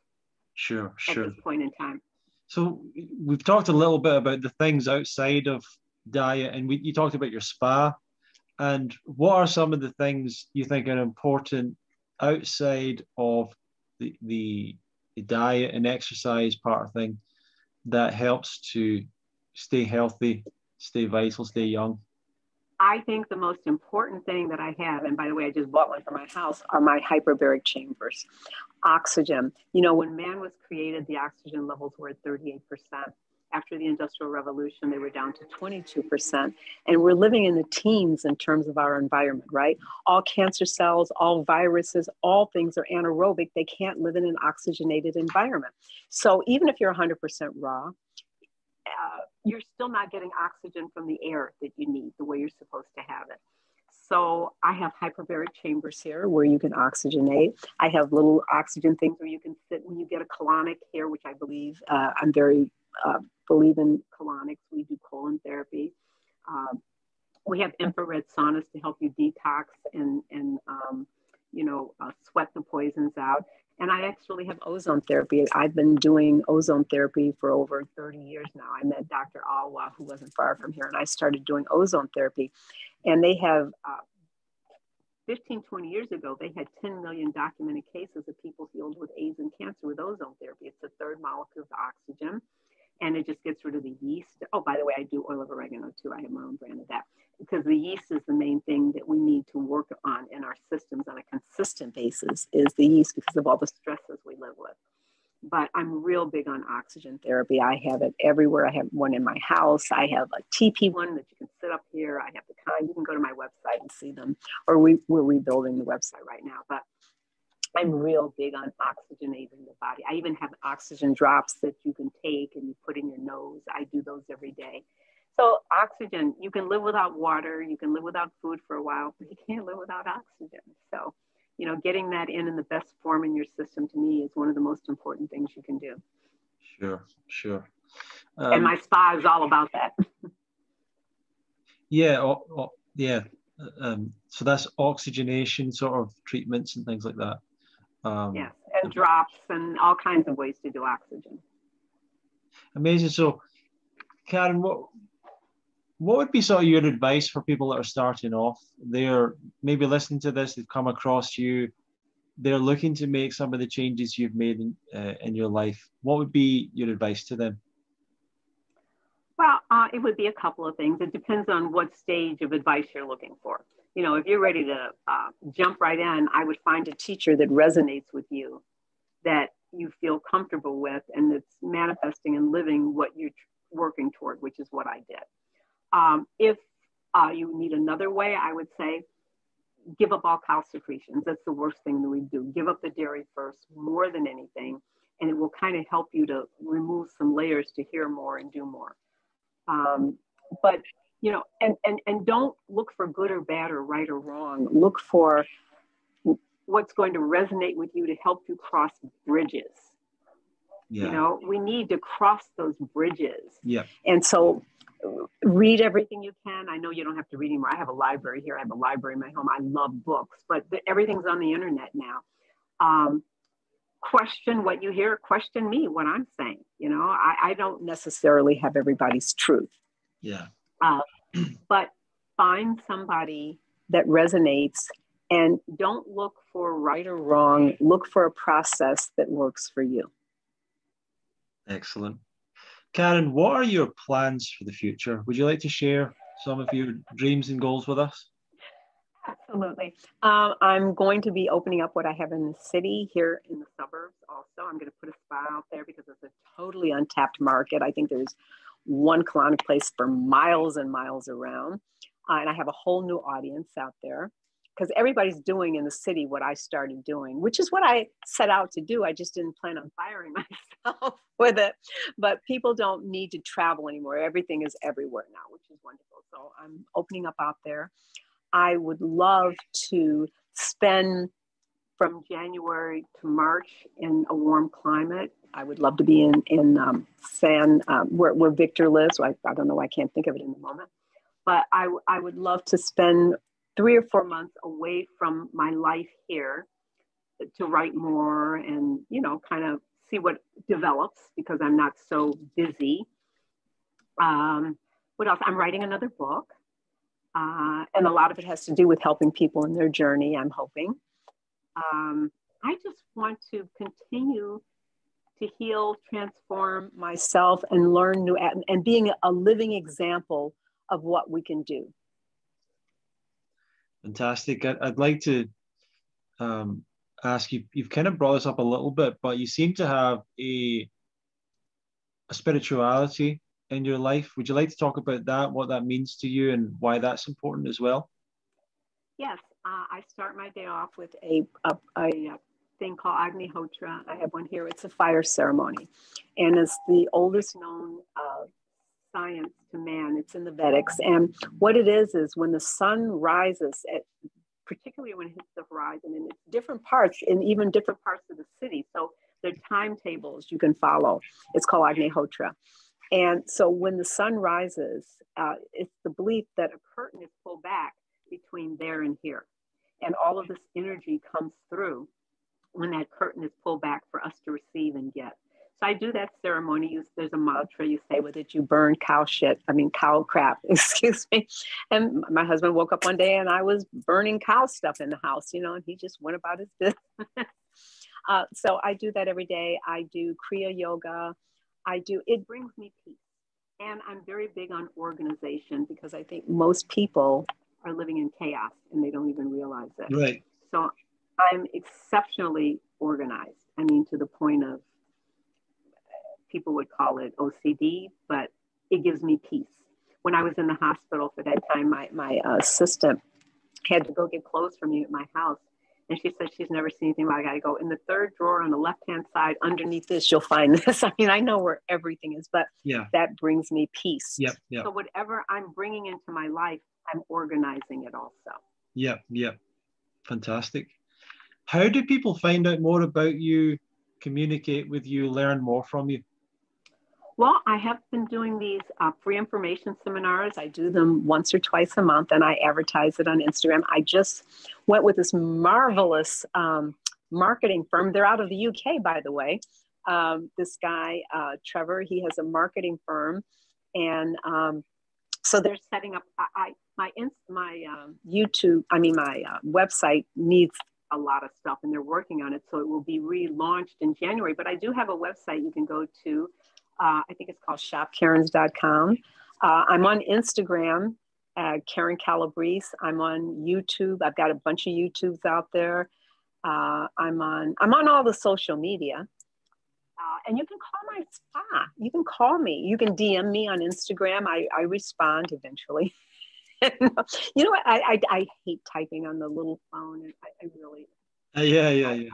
Sure. At this point in time. So we've talked a little bit about the things outside of diet, and you talked about your spa. And what are some of the things you think are important outside of the diet and exercise part of thing that helps to stay healthy, stay vital, stay young? I think the most important thing that I have, and by the way, I just bought one for my house, are my hyperbaric chambers. Oxygen. You know, when man was created, the oxygen levels were at 38%. After the Industrial Revolution, they were down to 22%. And we're living in the teens in terms of our environment, right? All cancer cells, all viruses, all things are anaerobic. They can't live in an oxygenated environment. So even if you're 100% raw, you're still not getting oxygen from the air that you need the way you're supposed to have it. So I have hyperbaric chambers here where you can oxygenate. I have little oxygen things where you can sit when you get a colonic here, which I believe, I'm very believe in colonics. We do colon therapy. We have infrared saunas to help you detox and sweat the poisons out. And I actually have ozone therapy. I've been doing ozone therapy for over 30 years now. I met Dr. Alwa, who wasn't far from here, and I started doing ozone therapy. And they have 15, 20 years ago, they had 10 million documented cases of people healed with AIDS and cancer with ozone therapy. It's the third molecule of oxygen, and it just gets rid of the yeast. Oh, by the way, I do oil of oregano too. I have my own brand of that, because the yeast is the main thing that we need to work on in our systems on a consistent basis, is the yeast, because of all the stresses we live with. But I'm real big on oxygen therapy. I have it everywhere. I have one in my house. I have a TP one that you can sit up here. I have the kind, you can go to my website and see them, or we're rebuilding the website right now. But I'm real big on oxygenating the body. I even have oxygen drops that you can take and you put in your nose. I do those every day. So oxygen, you can live without water, you can live without food for a while, but you can't live without oxygen. So, you know, getting that in the best form in your system, to me, is one of the most important things you can do. Sure. And my spa is all about that. So that's oxygenation sort of treatments and things like that. Yes, and drops and all kinds of ways to do oxygen. Amazing. So, Karyn, what would be sort of your advice for people that are starting off? They're maybe listening to this, they've come across you, they're looking to make some of the changes you've made in your life. What would be your advice to them? Well, it would be a couple of things. It depends on what stage of advice you're looking for. You know, if you're ready to jump right in, I would find a teacher that resonates with you, that you feel comfortable with, and that's manifesting and living what you're working toward, which is what I did. If you need another way, I would say give up all cow secretions. That's the worst thing that we do. Give up the dairy first, more than anything, and it will kind of help you to remove some layers to hear more and do more. But, you know, and don't look for good or bad or right or wrong. Look for what's going to resonate with you to help you cross bridges. Yeah. You know, we need to cross those bridges. Yeah. And so read everything you can. I know you don't have to read anymore. I have a library here. I have a library in my home. I love books, but everything's on the internet now. Question what you hear, question me, what I'm saying. You know, I don't necessarily have everybody's truth. Yeah. But find somebody that resonates, and don't look for right or wrong. Look for a process that works for you. Excellent. Karyn, what are your plans for the future? Would you like to share some of your dreams and goals with us? Absolutely. I'm going to be opening up what I have in the city, here in the suburbs also. I'm going to put a spa out there because it's a totally untapped market. I think there's one colonic place for miles and miles around. And I have a whole new audience out there, because everybody's doing in the city what I started doing, which is what I set out to do. I just didn't plan on firing myself with it. But people don't need to travel anymore. Everything is everywhere now, which is wonderful. So I'm opening up out there. I would love to spend from January to March in a warm climate. I would love to be in where Victor lives. I don't know. I can't think of it in the moment. but I would love to spend 3 or 4 months away from my life here to write more and, kind of see what develops because I'm not so busy. What else? I'm writing another book. And a lot of it has to do with helping people in their journey, I'm hoping. I just want to continue to heal, transform myself, and learn new, and being a living example of what we can do. Fantastic. I'd like to ask you, you've kind of brought this up a little bit, but you seem to have a spirituality in your life. Would you like to talk about that, what that means to you and why that's important as well? Yes, I start my day off with a thing called Agnihotra. I have one here. It's a fire ceremony, and it's the oldest known science to man. It's in the Vedics, and what it is when the sun rises, particularly when it hits the horizon, and it's different parts, in even different parts of the city. So there are timetables you can follow. It's called Agnihotra. And so when the sun rises, it's the belief that a curtain is pulled back between there and here. And all of this energy comes through when that curtain is pulled back for us to receive and get. So I do that ceremony. There's a mantra you say with it. You burn cow crap, excuse me. And my husband woke up one day and I was burning cow stuff in the house, and he just went about his business. So I do that every day. I do Kriya Yoga. It brings me peace. And I'm very big on organization because I think most people are living in chaos and they don't even realize it. Right. So I'm exceptionally organized. I mean, to the point of people would call it OCD, but it gives me peace. When I was in the hospital for that time, my assistant had to go get clothes for me at my house. And she said she's never seen anything like it. I go, in the third drawer on the left-hand side, underneath this, you'll find this. I mean, I know where everything is, but that brings me peace. Yep. So whatever I'm bringing into my life, I'm organizing it also. Yep. Fantastic. How do people find out more about you, communicate with you, learn more from you? Well, I have been doing these free information seminars. I do them once or twice a month, and I advertise it on Instagram. I just went with this marvelous marketing firm. They're out of the UK, by the way. This guy, Trevor, he has a marketing firm, and so they're setting up. My website needs a lot of stuff, and they're working on it, so it will be relaunched in January. But I do have a website you can go to. I think it's called shopkaryns.com. I'm on Instagram, Karyn Calabrese. I'm on YouTube. I've got a bunch of YouTubes out there. I'm on all the social media. And you can call my spa. You can call me. You can DM me on Instagram. I respond eventually. You know what? I hate typing on the little phone. I really. Yeah.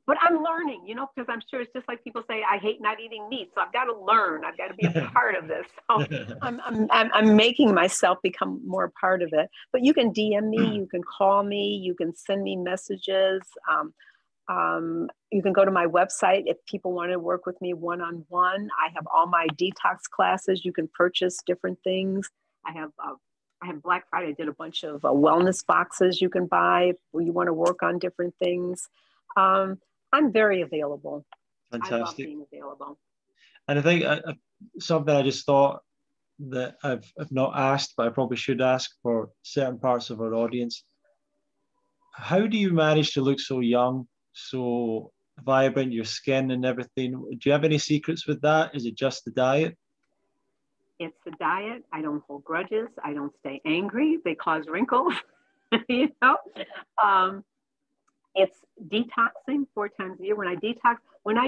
But I'm learning, because I'm sure it's just like people say, I hate not eating meat. So I've got to learn. I've got to be a part of this. So I'm making myself become more a part of it. But you can DM me, you can call me, you can send me messages. You can go to my website if people want to work with me one-on-one. I have all my detox classes. You can purchase different things. I have Black Friday. I did a bunch of wellness boxes you can buy where you want to work on different things. I'm very available. Fantastic. I love being available. And I think something I just thought that I've not asked, but I probably should ask for certain parts of our audience. How do you manage to look so young, so vibrant, your skin and everything? Do you have any secrets with that? Is it just the diet? It's the diet. I don't hold grudges. I don't stay angry. They cause wrinkles. It's detoxing 4 times a year. When I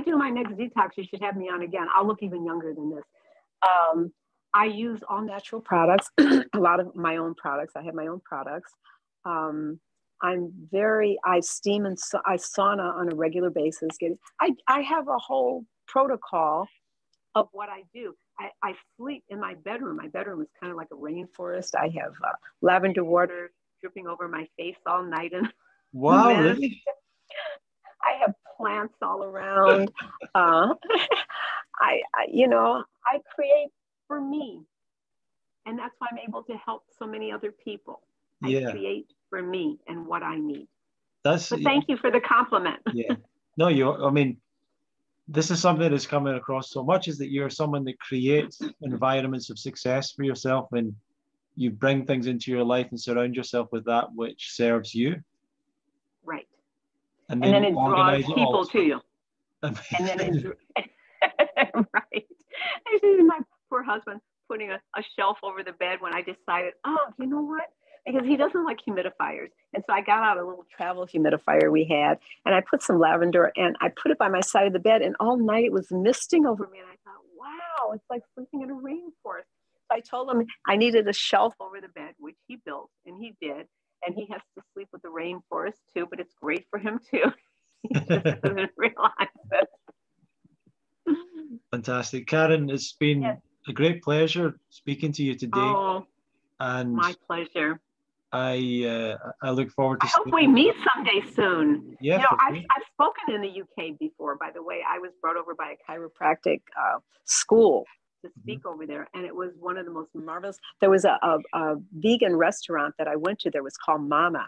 do my next detox, you should have me on again. I'll look even younger than this. I use all natural products, a lot of my own products. I have my own products. I steam and I sauna on a regular basis. I have a whole protocol of what I do. I sleep in my bedroom. My bedroom is kind of like a rainforest. I have lavender water dripping over my face all night. And wow, really? I have plants all around. I create for me. And that's why I'm able to help so many other people. Yeah. I create for me and what I need. But thank you for the compliment. Yeah. No, I mean, this is something that's coming across so much, is that you're someone that creates environments of success for yourself, and you bring things into your life and surround yourself with that which serves you. Right. And then you it draws people to you. And then right. I see my poor husband putting a shelf over the bed when I decided, you know what? Because he doesn't like humidifiers. And so I got out a little travel humidifier we had, and I put some lavender, and I put it by my side of the bed, and all night it was misting over me. And I thought, wow, it's like sleeping in a rainforest. So I told him I needed a shelf over the bed, which he built, and he did. And he has to sleep with the rainforest too, but it's great for him too. He just doesn't realize it. Fantastic. Karyn, it's been a great pleasure speaking to you today. Oh, and my pleasure. I look forward to. I hope we meet someday soon. Yeah, I've spoken in the UK before. By the way, I was brought over by a chiropractic school to speak over there, and it was one of the most marvelous. There was a vegan restaurant that I went to. There was called Mama,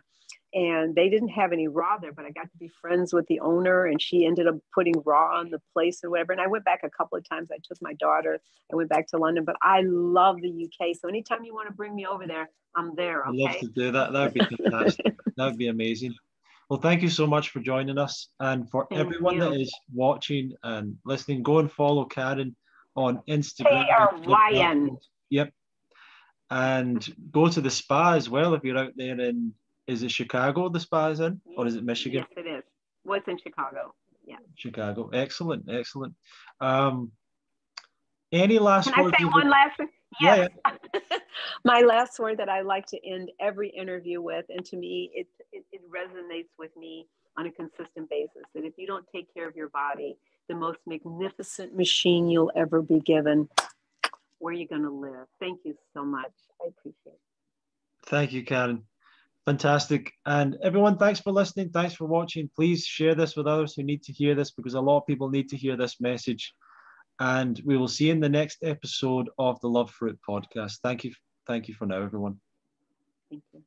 and they didn't have any raw there, but I got to be friends with the owner, and she ended up putting raw on the place and whatever. And I went back a couple of times. I took my daughter. I went back to London, but I love the UK. So anytime you want to bring me over there, I'm there. Okay? I'd love to do that. That would be fantastic. That would be amazing. Well, thank you so much for joining us. And for everyone that is watching and listening, go and follow Karyn on Instagram. Karyn. Yep. And go to the spa as well if you're out there in, is it Chicago the spa is in? Or is it Michigan? Yes, it is. Well, it's in Chicago. Yeah. Chicago. Excellent. Excellent. Any last words? Can I say one last thing? Yes. Yeah. My last word that I like to end every interview with, and to me, it resonates with me on a consistent basis, that if you don't take care of your body, the most magnificent machine you'll ever be given, where are you going to live? Thank you so much. I appreciate it. Thank you, Karyn. Fantastic. And everyone, thanks for listening. Thanks for watching. Please share this with others who need to hear this, because a lot of people need to hear this message. And we will see you in the next episode of the Love Fruit podcast. Thank you. Thank you for now, everyone. Thank you.